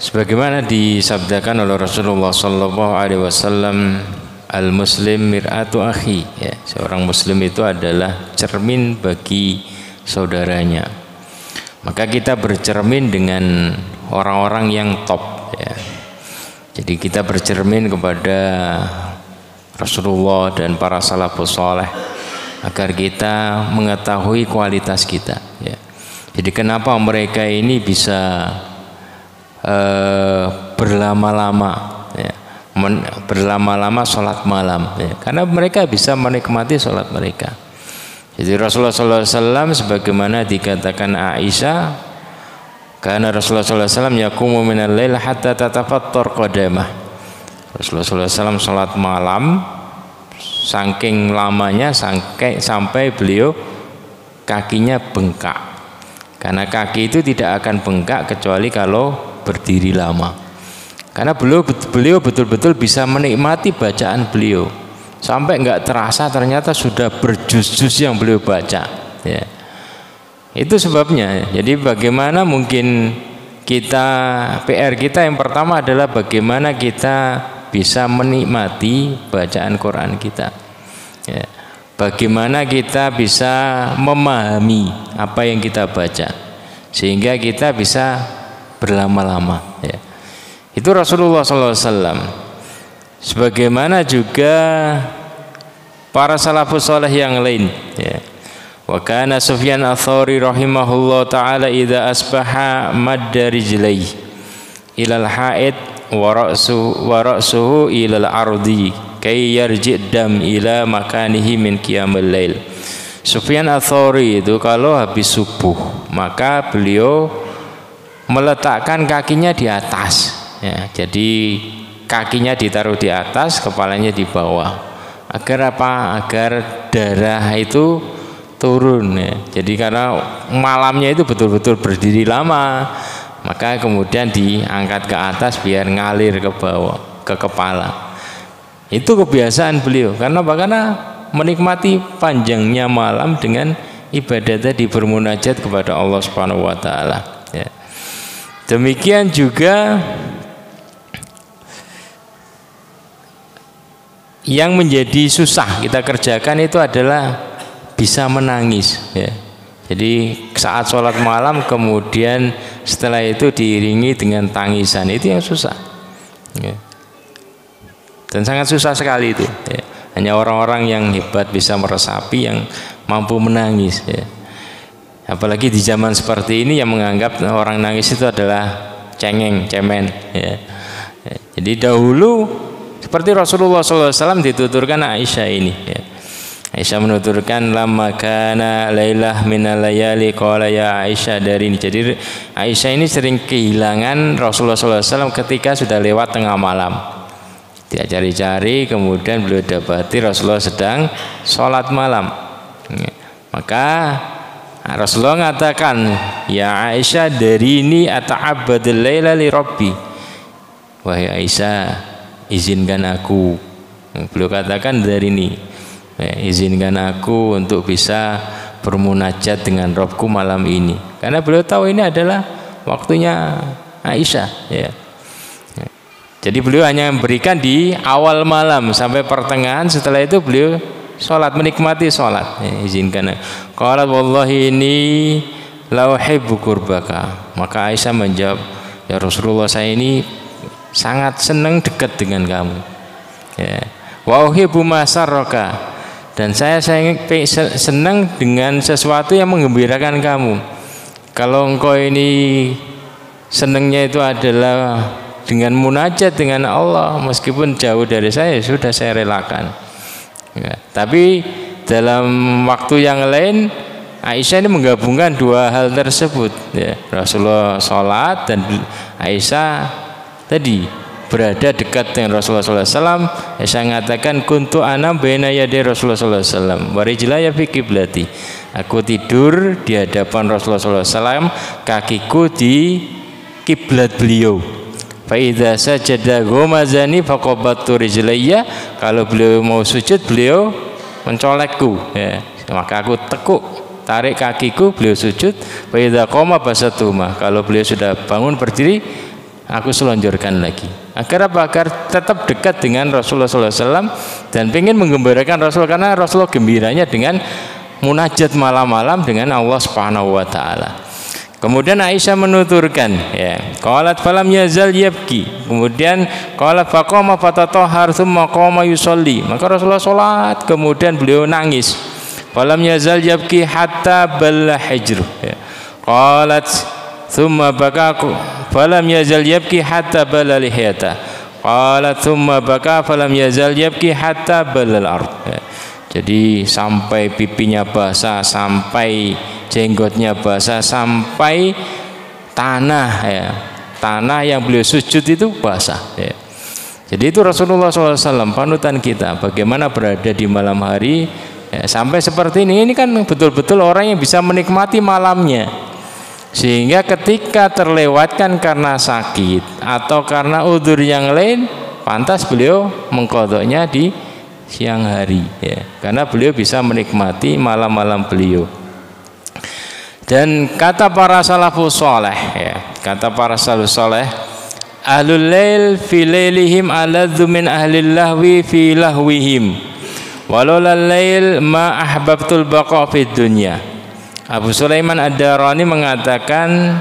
Sebagaimana disabdakan oleh Rasulullah sallallahu alaihi wasallam, al-muslim mir'atu akhi, ya, seorang muslim itu adalah cermin bagi saudaranya. Maka kita bercermin dengan orang-orang yang top, ya. Jadi kita bercermin kepada Rasulullah dan para salafus saleh agar kita mengetahui kualitas kita, ya. Jadi kenapa mereka ini bisa berlama-lama, ya, berlama-lama sholat malam, ya, karena mereka bisa menikmati sholat mereka. Jadi Rasulullah SAW sebagaimana dikatakan Aisyah, karena Rasulullah SAW yaqumu minal lail hatta tatafattar qadamah. Rasulullah SAW sholat malam saking lamanya sampai beliau kakinya bengkak. Karena kaki itu tidak akan bengkak kecuali kalau berdiri lama. Karena beliau betul-betul bisa menikmati bacaan beliau sampai nggak terasa ternyata sudah berjuz-juz yang beliau baca, ya. Itu sebabnya. Jadi bagaimana mungkin kita, PR kita yang pertama adalah bagaimana kita bisa menikmati bacaan Quran kita, ya. Bagaimana kita bisa memahami apa yang kita baca sehingga kita bisa berlama-lama, ya. Itu Rasulullah SAW. Sebagaimana juga para salafus saleh yang lain, ya. Wa kana Sufyan Ats-Tsauri rahimahullah taala idza asbaha madda rijlaihi ilal haid wa ra'suhu ilal ardi kay yarji' dam ila makanihi min qiyamil lail. Sufyan Ats-Tsauri itu kalau habis subuh maka beliau meletakkan kakinya di atas, ya. Jadi kakinya ditaruh di atas, kepalanya di bawah. Agar apa? Agar darah itu turun, ya. Jadi karena malamnya itu betul-betul berdiri lama, maka kemudian diangkat ke atas biar ngalir ke bawah, ke kepala. Itu kebiasaan beliau. Karena menikmati panjangnya malam dengan ibadah tadi, bermunajat kepada Allah Subhanahu wa taala, ya. Demikian juga yang menjadi susah kita kerjakan itu adalah bisa menangis, ya. Jadi saat sholat malam kemudian setelah itu diiringi dengan tangisan, itu yang susah, ya. Dan sangat susah sekali itu, ya. Hanya orang-orang yang hebat bisa meresapi, yang mampu menangis, ya. Apalagi di zaman seperti ini yang menganggap orang nangis itu adalah cemen, ya. Jadi dahulu seperti Rasulullah SAW dituturkan Aisyah ini, ya. Aisyah menuturkan lamma kana lailah minal layali qala ya Aisyah dari ini. Jadi Aisyah ini sering kehilangan Rasulullah SAW ketika sudah lewat tengah malam. Dia cari-cari, kemudian beliau dapati Rasulullah sedang sholat malam, ya. Maka Rasulullah mengatakan, ya Aisyah dari ini ata'abbadul laila li rabbi. Wahai Aisyah, izinkan aku. Beliau katakan dari ini, ya, izinkan aku untuk bisa bermunajat dengan Rabbku malam ini. Karena beliau tahu ini adalah waktunya Aisyah, ya. Jadi beliau hanya memberikan di awal malam sampai pertengahan, setelah itu beliau sholat, menikmati sholat, ya, izinkan. Qalat wallahi ini la uhibbu qurbaka. Maka Aisyah menjawab, ya Rasulullah, saya ini sangat senang dekat dengan kamu, ya. Wa uhibbu ma sarraka, dan saya senang dengan sesuatu yang menggembirakan kamu. Kalau engkau ini senangnya itu adalah dengan munajat dengan Allah, meskipun jauh dari saya, sudah saya relakan, ya. Tapi dalam waktu yang lain Aisyah ini menggabungkan dua hal tersebut, ya. Rasulullah sholat dan Aisyah tadi berada dekat dengan Rasulullah SAW. Aisyah mengatakan kuntu anam baina yaday Rasulullah SAW warijlaya fi qiblati. Aku tidur di hadapan Rasulullah SAW, kakiku di kiblat beliau. Fa idza sajada ghamazani faqabattu rijlayya. Kalau beliau mau sujud, beliau mencolekku, ya. Maka aku tekuk tarik kakiku, beliau sujud. Wa idza qama basatuhuma, kalau beliau sudah bangun berdiri, aku selonjorkan lagi. Agar apa? Agar tetap dekat dengan Rasulullah SAW dan ingin menggembirakan Rasul, karena Rasulullah gembiranya dengan munajat malam-malam dengan Allah Subhanahu wa taala. Kemudian Aisyah menuturkan, ya, qalat falam yazal yabki. Kemudian qalat faqama fatatahhar tsumma qama yusolli. Maka Rasulullah salat, kemudian beliau nangis. Falam yazal yabki hatta balla hijru. Ya. Qalat tsumma baka falam yazal yabki hatta balla lihiyata. Qalat tsumma baka falam yazal yabki hatta balla al-ard. Ya. Jadi sampai pipinya basah, sampai jenggotnya basah, sampai tanah, ya, tanah yang beliau sujud itu basah, ya. Jadi itu Rasulullah SAW panutan kita, bagaimana berada di malam hari, ya, sampai seperti ini. Ini kan betul-betul orang yang bisa menikmati malamnya, sehingga ketika terlewatkan karena sakit atau karena udzur yang lain, pantas beliau mengqadhanya di siang hari, ya, karena beliau bisa menikmati malam-malam beliau. Dan kata para salafus saleh, ya, kata para salafus saleh, ahlul lail fi lailihim aladzu min ahlil lahwi fi lahwihim walolal lail ma ahbabtul baqa fid dunya. Abu Sulaiman Ad-Darani mengatakan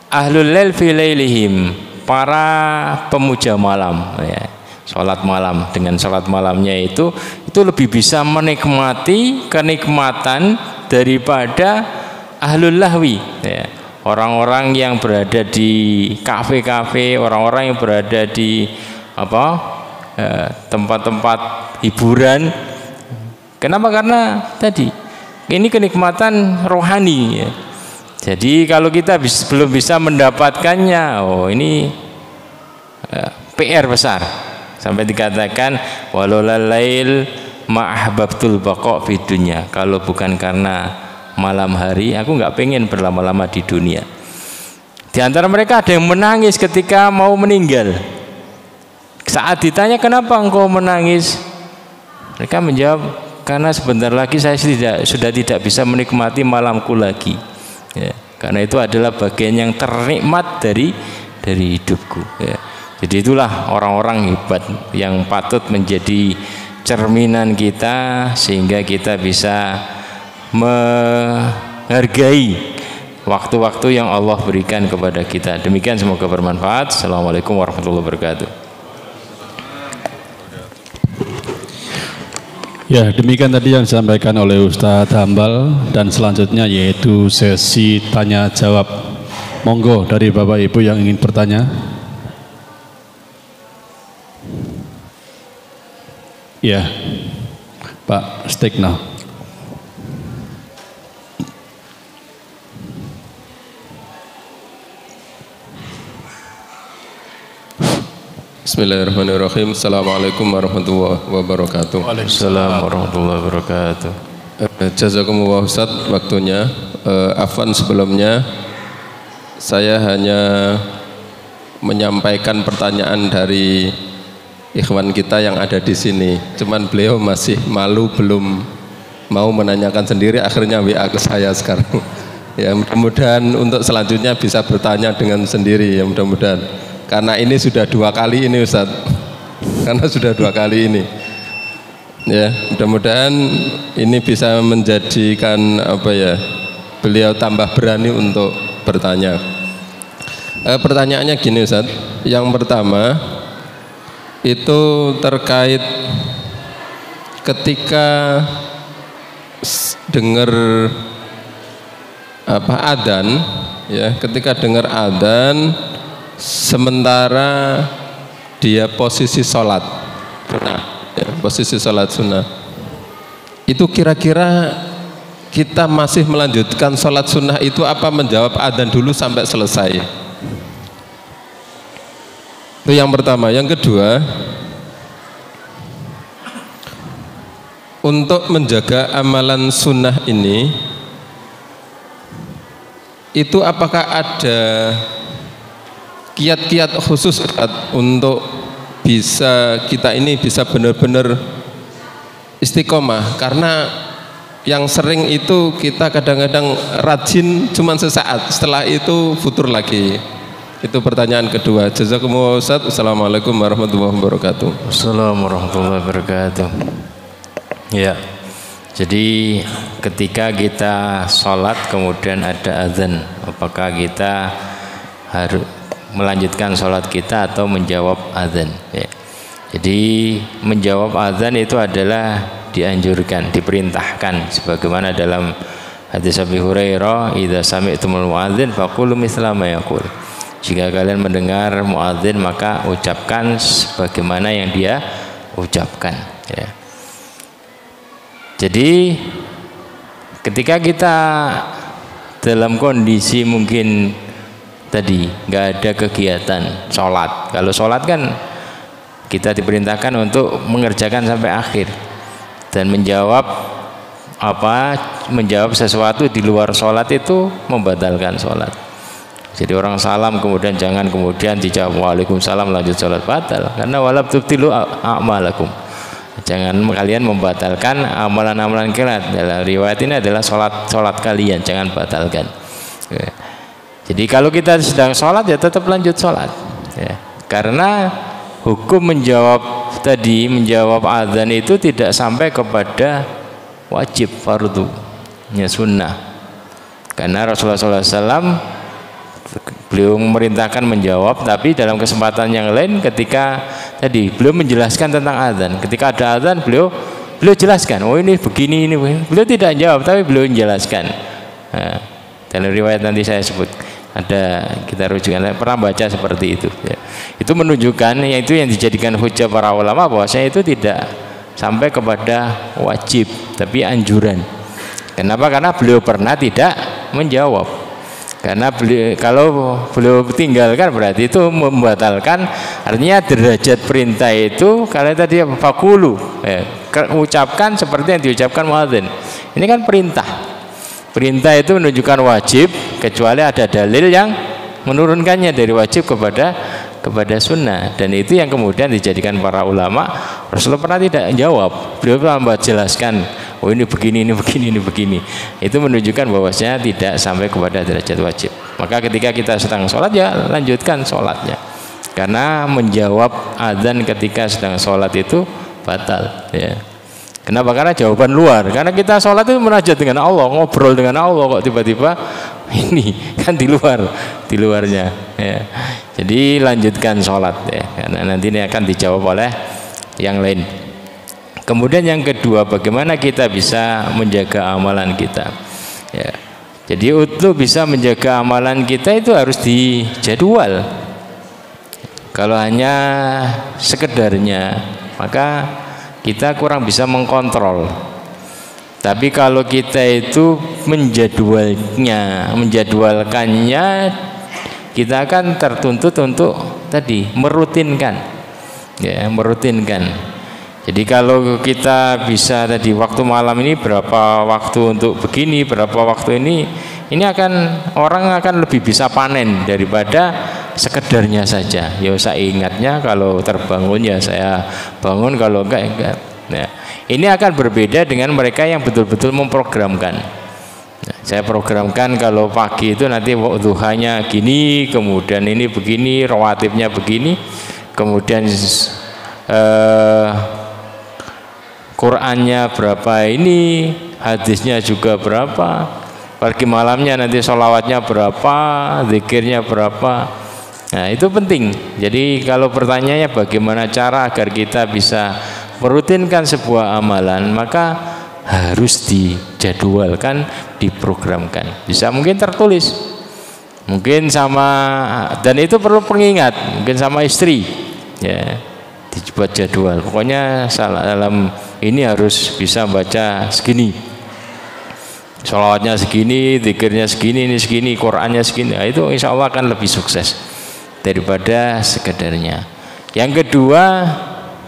ahlul lail fi lailihim, para pemuja malam, ya, salat malam, dengan salat malamnya itu lebih bisa menikmati kenikmatan daripada ahlul lahwi, ya, orang-orang yang berada di kafe-kafe, orang-orang yang berada di tempat-tempat hiburan. Kenapa? Karena tadi ini kenikmatan rohani, ya. Jadi kalau kita belum bisa mendapatkannya, oh ini PR besar. Sampai dikatakan walolal lail ma ahbabtul baqa fid dunya, kalau bukan karena malam hari aku nggak pengen berlama-lama di dunia. Di antara mereka ada yang menangis ketika mau meninggal. Saat ditanya kenapa engkau menangis, mereka menjawab karena sebentar lagi saya sudah tidak bisa menikmati malamku lagi, ya, karena itu adalah bagian yang ternikmat dari hidupku, ya. Jadi itulah orang-orang hebat yang patut menjadi cerminan kita, sehingga kita bisa menghargai waktu-waktu yang Allah berikan kepada kita. Demikian, semoga bermanfaat. Assalamualaikum warahmatullahi wabarakatuh. Ya, demikian tadi yang disampaikan oleh Ustadz Hambal, dan selanjutnya yaitu sesi tanya jawab. Monggo dari Bapak Ibu yang ingin bertanya. Ya, Pak Stigna. Bismillahirrahmanirrahim. Assalamualaikum warahmatullahi wabarakatuh. Waalaikumsalam warahmatullahi wabarakatuh. Jazakumullah Ustaz waktunya. Afwan, sebelumnya saya hanya menyampaikan pertanyaan dari ikhwan kita yang ada di sini. Cuman beliau masih malu, belum mau menanyakan sendiri, akhirnya WA ke saya sekarang. Ya, mudah-mudahan untuk selanjutnya bisa bertanya dengan sendiri, ya, mudah-mudahan. Karena ini sudah 2 kali ini Ustaz. Karena sudah 2 kali ini. Ya, mudah-mudahan ini bisa menjadikan beliau tambah berani untuk bertanya. Pertanyaannya gini Ustaz. Yang pertama itu terkait ketika dengar adzan, ya, ketika dengar adzan sementara dia posisi sholat sunnah, ya, posisi sholat sunnah, itu kira-kira kita masih melanjutkan sholat sunnah itu apa menjawab adzan dulu sampai selesai? Itu yang pertama. Yang kedua, untuk menjaga amalan sunnah ini, itu apakah ada kiat-kiat khusus untuk kita ini bisa benar-benar istiqomah? Karena yang sering itu kita kadang-kadang rajin cuman sesaat, setelah itu futur lagi. Itu pertanyaan kedua. Jazakumullah Ustaz. Assalamualaikum warahmatullahi wabarakatuh. Assalamualaikum warahmatullahi wabarakatuh. Ya, jadi ketika kita sholat kemudian ada azan, apakah kita harus melanjutkan sholat kita atau menjawab azan? Ya. Jadi menjawab azan itu adalah dianjurkan, diperintahkan, sebagaimana dalam hadis Abi Hurairah, "Idza sami'tumul muadzin faqulu mithla ma yaqul." Jika kalian mendengar muadzin maka ucapkan sebagaimana yang dia ucapkan. Ya. Jadi ketika kita dalam kondisi mungkin tadi nggak ada kegiatan sholat, kalau sholat kan kita diperintahkan untuk mengerjakan sampai akhir dan menjawab sesuatu di luar sholat itu membatalkan sholat. Jadi orang salam kemudian jangan kemudian dijawab waalaikumsalam lanjut sholat, batal, karena walab tubtilu a'malakum. Jangan kalian membatalkan amalan-amalan kalian. Dalam riwayat ini adalah sholat kalian, jangan batalkan. Jadi kalau kita sedang sholat ya tetap lanjut sholat. Ya. Karena hukum menjawab azan itu tidak sampai kepada wajib fardu, ya sunnah. Karena Rasulullah SAW beliau memerintahkan menjawab, tapi dalam kesempatan yang lain ketika tadi beliau menjelaskan tentang azan. Ketika ada azan beliau jelaskan, oh ini begini, ini begini. Beliau tidak jawab tapi beliau menjelaskan. Nah, dalam riwayat nanti saya sebut ada, kita rujukan, pernah baca seperti itu. Ya. Itu menunjukkan yaitu yang dijadikan hujah para ulama bahwasanya itu tidak sampai kepada wajib tapi anjuran. Kenapa? Karena beliau pernah tidak menjawab. Karena kalau beliau tinggalkan berarti itu membatalkan, artinya derajat perintah itu kalau tadi fakulu ucapkan seperti yang diucapkan muadzin. Ini kan perintah itu menunjukkan wajib kecuali ada dalil yang menurunkannya dari wajib kepada sunnah, dan itu yang kemudian dijadikan para ulama. Rasulullah pernah tidak jawab, beliau pernah jelaskan, oh ini begini, ini begini, ini begini. Itu menunjukkan bahwasanya tidak sampai kepada derajat wajib. Maka ketika kita sedang sholat ya lanjutkan sholatnya, karena menjawab azan ketika sedang sholat itu batal. Ya. Kenapa? Karena jawaban luar. Karena kita sholat itu munajat dengan Allah, ngobrol dengan Allah, kok tiba-tiba ini kan di luarnya. Ya. Jadi lanjutkan sholat ya, karena nanti ini akan dijawab oleh yang lain. Kemudian yang kedua, bagaimana kita bisa menjaga amalan kita? Ya. Jadi untuk bisa menjaga amalan kita itu harus dijadwal. Kalau hanya sekedarnya, maka kita kurang bisa mengkontrol. Tapi kalau kita itu menjadwalkannya, kita akan tertuntut untuk tadi merutinkan. Ya, merutinkan. Jadi kalau kita bisa tadi waktu malam ini berapa waktu untuk begini, berapa waktu ini orang akan lebih bisa panen daripada sekedarnya saja. Ya saya ingatnya kalau terbangun ya saya bangun, kalau enggak. Nah, ini akan berbeda dengan mereka yang betul-betul memprogramkan. Nah, saya programkan kalau pagi itu nanti duhanya gini, kemudian ini begini, rawatibnya begini, kemudian Qurannya berapa ini, hadisnya juga berapa, pagi malamnya nanti sholawatnya berapa, zikirnya berapa. Nah itu penting. Jadi kalau pertanyaannya bagaimana cara agar kita bisa merutinkan sebuah amalan, maka harus dijadwalkan, diprogramkan. Bisa mungkin tertulis, mungkin dan itu perlu pengingat, mungkin sama istri ya, dibuat jadwal. Pokoknya dalam ini harus bisa baca segini, sholawatnya segini, zikirnya segini, ini segini, Qurannya segini. Nah, itu insya Allah akan lebih sukses daripada sekedarnya. Yang kedua,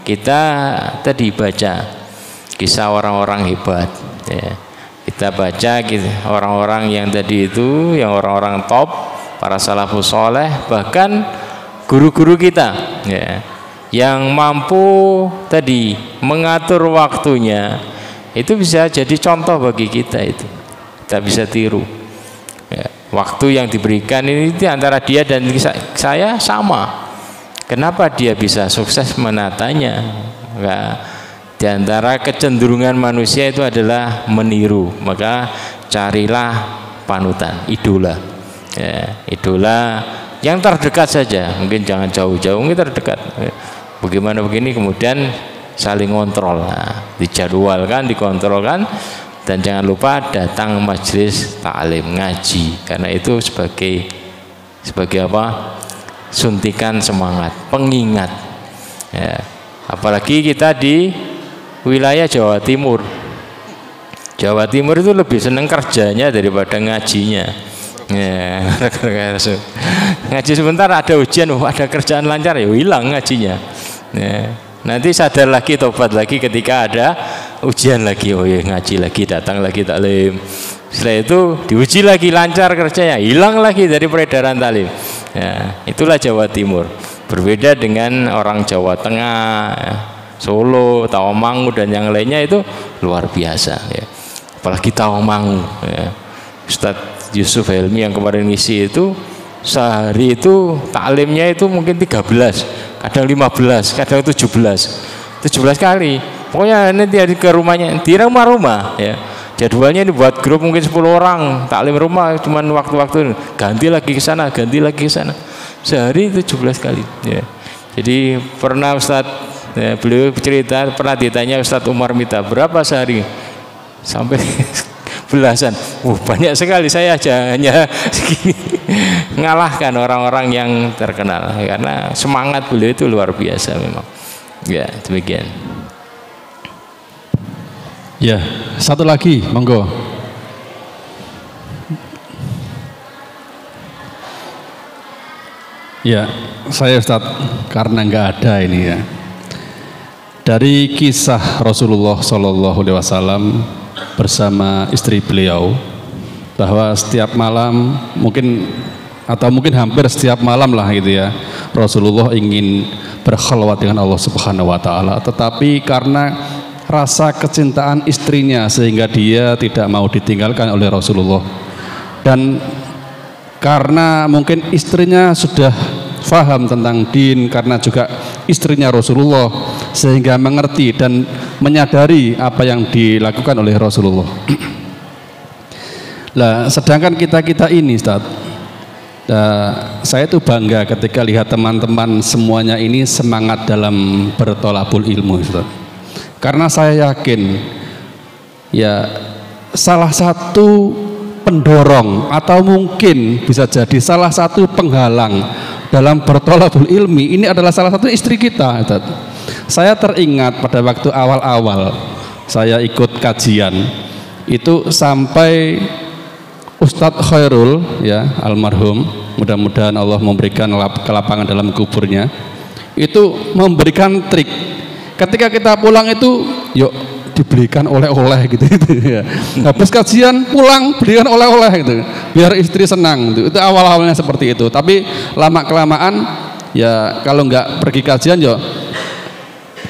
kita tadi baca kisah orang-orang hebat ya. Kita baca orang-orang yang tadi itu, yang orang-orang top, para salafus soleh, bahkan guru-guru kita ya, yang mampu tadi mengatur waktunya, itu bisa jadi contoh bagi kita, itu kita bisa tiru. Ya, waktu yang diberikan ini antara dia dan saya sama. Kenapa dia bisa sukses menatanya? Nah, di antara kecenderungan manusia itu adalah meniru. Maka carilah panutan, idola. Ya, idola yang terdekat saja, mungkin jangan jauh-jauh, mungkin terdekat. Bagaimana begini, kemudian saling kontrol, dijadwalkan, dikontrolkan, dan jangan lupa datang majelis ta'lim, ngaji, karena itu sebagai apa? Suntikan semangat, pengingat. Ya. Apalagi kita di wilayah Jawa Timur. Jawa Timur itu lebih senang kerjanya daripada ngajinya. Ya, ngaji sebentar ada ujian, ada kerjaan lancar, ya hilang ngajinya. Ya. Nanti sadar lagi, tobat lagi ketika ada ujian lagi, oh ya ngaji lagi, datang lagi taklim. Setelah itu diuji lagi, lancar kerjanya, hilang lagi dari peredaran taklim. Ya, itulah Jawa Timur. Berbeda dengan orang Jawa Tengah, ya, Solo, Tawangmangu dan yang lainnya itu luar biasa. Ya. Apalagi Tawangmangu. Ya. Ustadz Yusuf Helmi yang kemarin ngisi itu sehari itu taklimnya itu mungkin 13. Kadang 15, kadang 17 kali. Pokoknya nanti ke rumahnya, di rumah-rumah ya. Jadwalnya ini buat grup mungkin 10 orang, taklim rumah cuman waktu-waktu ganti lagi ke sana, ganti lagi ke sana. Sehari 17 kali ya. Jadi pernah Ustadz ya, beliau cerita, pernah ditanya Ustadz Umar Mita, berapa sehari? Sampai belasan. Banyak sekali, saya aja hanya ngalahkan orang-orang yang terkenal karena semangat beliau itu luar biasa memang. Ya, demikian. Ya, satu lagi, monggo. Ya, saya Ustaz, karena nggak ada ini ya. Dari kisah Rasulullah SAW bersama istri beliau, bahwa setiap malam mungkin hampir setiap malam lah gitu ya, Rasulullah ingin berkhalwat dengan Allah Subhanahu wa taala, tetapi karena rasa kecintaan istrinya sehingga dia tidak mau ditinggalkan oleh Rasulullah, dan karena mungkin istrinya sudah faham tentang din, karena juga istrinya Rasulullah, sehingga mengerti dan menyadari apa yang dilakukan oleh Rasulullah. Lah, sedangkan kita ini Ustaz, saya tuh bangga ketika lihat teman-teman semuanya ini semangat dalam bertolabul ilmu Ustaz. Karena saya yakin ya salah satu pendorong atau mungkin bisa jadi salah satu penghalang dalam bertolabul ilmi ini adalah salah satu istri kita Ustaz. Saya teringat pada waktu awal-awal saya ikut kajian itu sampai Ustadz Khairul ya almarhum, mudah-mudahan Allah memberikan kelapangan dalam kuburnya, itu memberikan trik ketika kita pulang itu yuk dibelikan oleh-oleh gitu ya. Habis kajian pulang belikan oleh-oleh gitu biar istri senang gitu. Itu awal-awalnya seperti itu, tapi lama kelamaan ya kalau nggak pergi kajian ya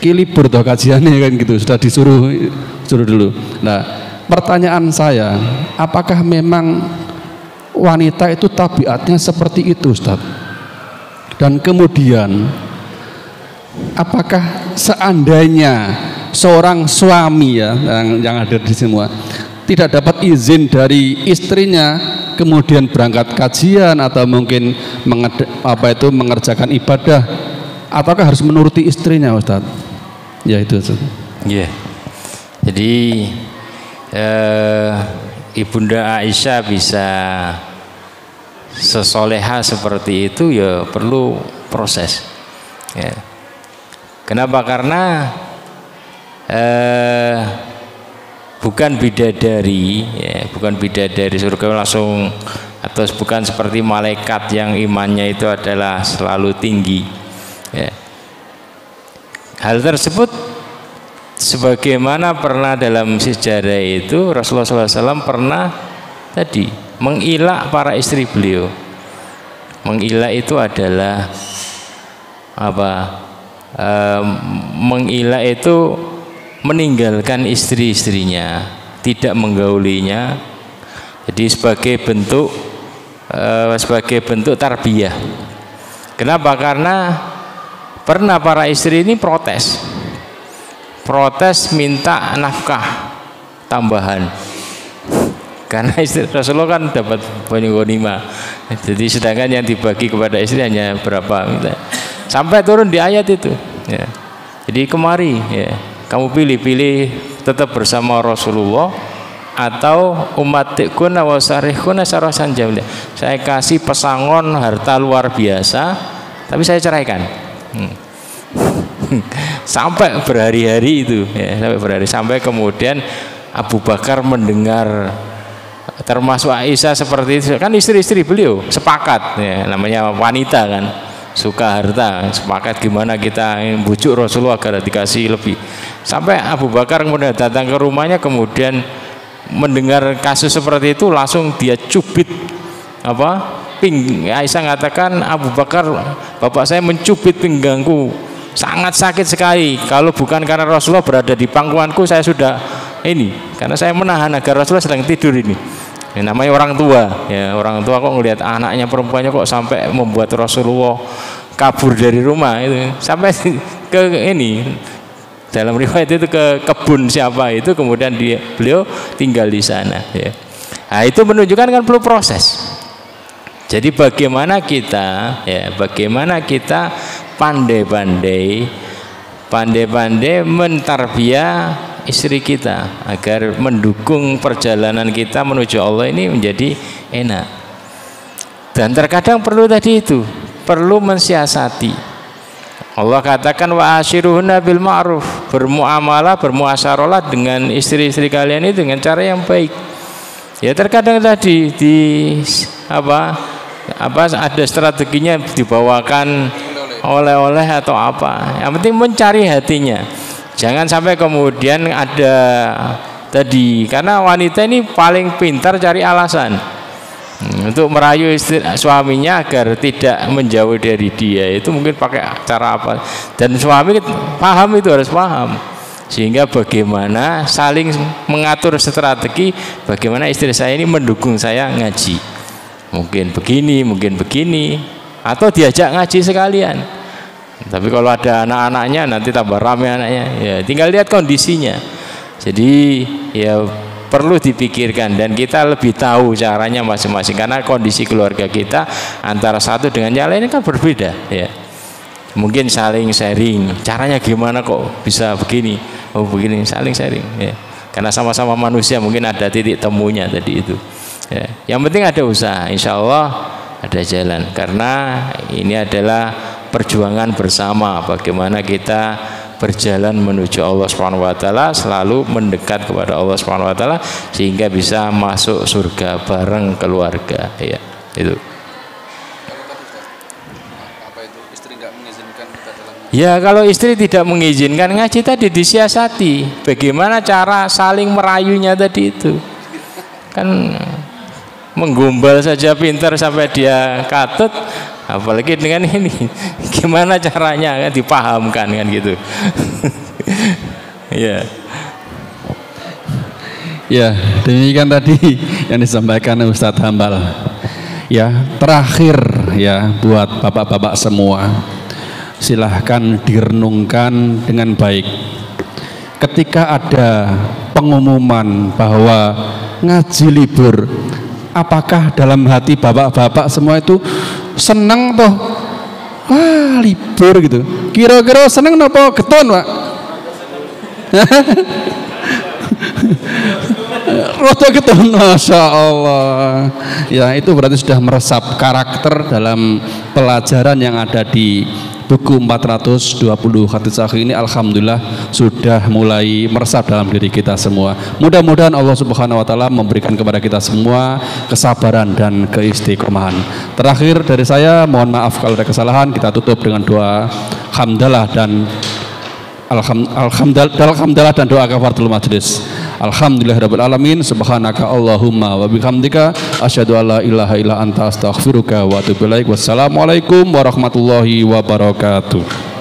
kilibur toh kajiannya kan gitu, sudah disuruh dulu. Nah, pertanyaan saya, apakah memang wanita itu tabiatnya seperti itu Ustaz? Dan kemudian apakah seandainya seorang suami ya yang ada di semua tidak dapat izin dari istrinya kemudian berangkat kajian atau mungkin mengerjakan ibadah, ataukah harus menuruti istrinya Ustaz? Ya itu Ustaz. Iya. Jadi Ibunda Aisyah bisa sesoleha seperti itu ya perlu proses ya. Kenapa? Karena bukan bidadari ya, bukan bidadari surga langsung, atau bukan seperti malaikat yang imannya itu adalah selalu tinggi ya. Hal tersebut sebagaimana pernah dalam sejarah itu Rasulullah SAW pernah tadi mengilak para istri beliau. Mengilak itu adalah apa? Mengilak itu meninggalkan istri-istrinya, tidak menggaulinya. Jadi sebagai bentuk tarbiyah. Kenapa? Karena pernah para istri ini protes minta nafkah tambahan. Karena istri Rasulullah kan dapat banyak ghanimah. Jadi sedangkan yang dibagi kepada istri hanya berapa, sampai turun di ayat itu. Ya. Jadi kemari, ya, kamu pilih tetap bersama Rasulullah atau umatikuna wa sarihkuna sarasan jamila. Saya kasih pesangon harta luar biasa, tapi saya ceraikan. Sampai berhari-hari itu, ya, sampai kemudian Abu Bakar mendengar, termasuk Aisyah seperti itu, kan istri-istri beliau sepakat, ya, namanya wanita kan, suka harta, sepakat gimana kita bujuk Rasulullah agar dikasih lebih. Sampai Abu Bakar kemudian datang ke rumahnya, kemudian mendengar kasus seperti itu, langsung dia cubit Aisyah mengatakan, Abu Bakar, bapak saya mencubit pinggangku, sangat sakit sekali. Kalau bukan karena Rasulullah berada di pangkuanku, saya sudah ini, karena saya menahan agar Rasulullah sedang tidur ini. Ya, namanya orang tua, ya, orang tua kok ngelihat anaknya perempuannya kok sampai membuat Rasulullah kabur dari rumah itu, sampai ke ini, dalam riwayat itu ke kebun siapa itu, kemudian beliau tinggal di sana, ya. Nah, itu menunjukkan kan perlu proses. Jadi bagaimana kita pandai-pandai mentarbiyah istri kita agar mendukung perjalanan kita menuju Allah ini menjadi enak. Dan terkadang perlu perlu mensiasati. Allah katakan wa ashiruhunna bil ma'ruf, bermuasyarah dengan istri-istri kalian itu dengan cara yang baik. Ya, terkadang tadi ada strateginya, dibawakan oleh-oleh atau apa. Yang penting mencari hatinya. Jangan sampai kemudian ada tadi, karena wanita ini paling pintar cari alasan untuk merayu suaminya agar tidak menjauh dari dia. Itu mungkin pakai cara apa, dan suami paham, itu harus paham, sehingga bagaimana saling mengatur strategi, bagaimana istri saya ini mendukung saya ngaji, mungkin begini, atau diajak ngaji sekalian. Tapi kalau ada anak-anaknya nanti tambah ramai anaknya, ya tinggal lihat kondisinya. Jadi ya perlu dipikirkan, dan kita lebih tahu caranya masing-masing, karena kondisi keluarga kita antara satu dengan yang lain kan berbeda, ya. Mungkin saling sharing, caranya gimana kok bisa begini, begini, saling sharing, ya. Karena sama-sama manusia, mungkin ada titik temunya tadi itu, ya. Yang penting ada usaha, insya Allah ada jalan, karena ini adalah perjuangan bersama, bagaimana kita berjalan menuju Allah Subhanahu wa taala, selalu mendekat kepada Allah Subhanahu wa taala sehingga bisa masuk surga bareng keluarga, ya. Itu. Apa itu istri nggak mengizinkan kita dalam... Ya, kalau istri tidak mengizinkan ngaji tadi disiasati. Bagaimana cara saling merayunya tadi itu. Kan menggombal saja pintar sampai dia katut, apalagi dengan ini, gimana caranya kan dipahamkan kan gitu. Ya. Ya, demikian tadi yang disampaikan Ustadz Hambal. Ya, terakhir ya buat bapak-bapak semua, silahkan direnungkan dengan baik. Ketika ada pengumuman bahwa ngaji libur, apakah dalam hati bapak-bapak semua itu senang toh? Wah, libur gitu. Kira-kira senang napa getun, Pak? Roda getun, Masya Allah. Ya, itu berarti sudah meresap karakter dalam pelajaran yang ada di buku 420 hadits sahih ini. Alhamdulillah sudah mulai meresap dalam diri kita semua. Mudah-mudahan Allah Subhanahu wa taala memberikan kepada kita semua kesabaran dan keistiqomahan. Terakhir dari saya, mohon maaf kalau ada kesalahan. Kita tutup dengan doa hamdalah dan alhamdulillah dan doa kafaratul majlis. Alhamdulillahirabbil alamin, subhanaka Allahumma wa bihamdika asyhadu an la ilaha illa anta astaghfiruka wa atubu ilaik. Wassalamualaikum warahmatullahi wabarakatuh.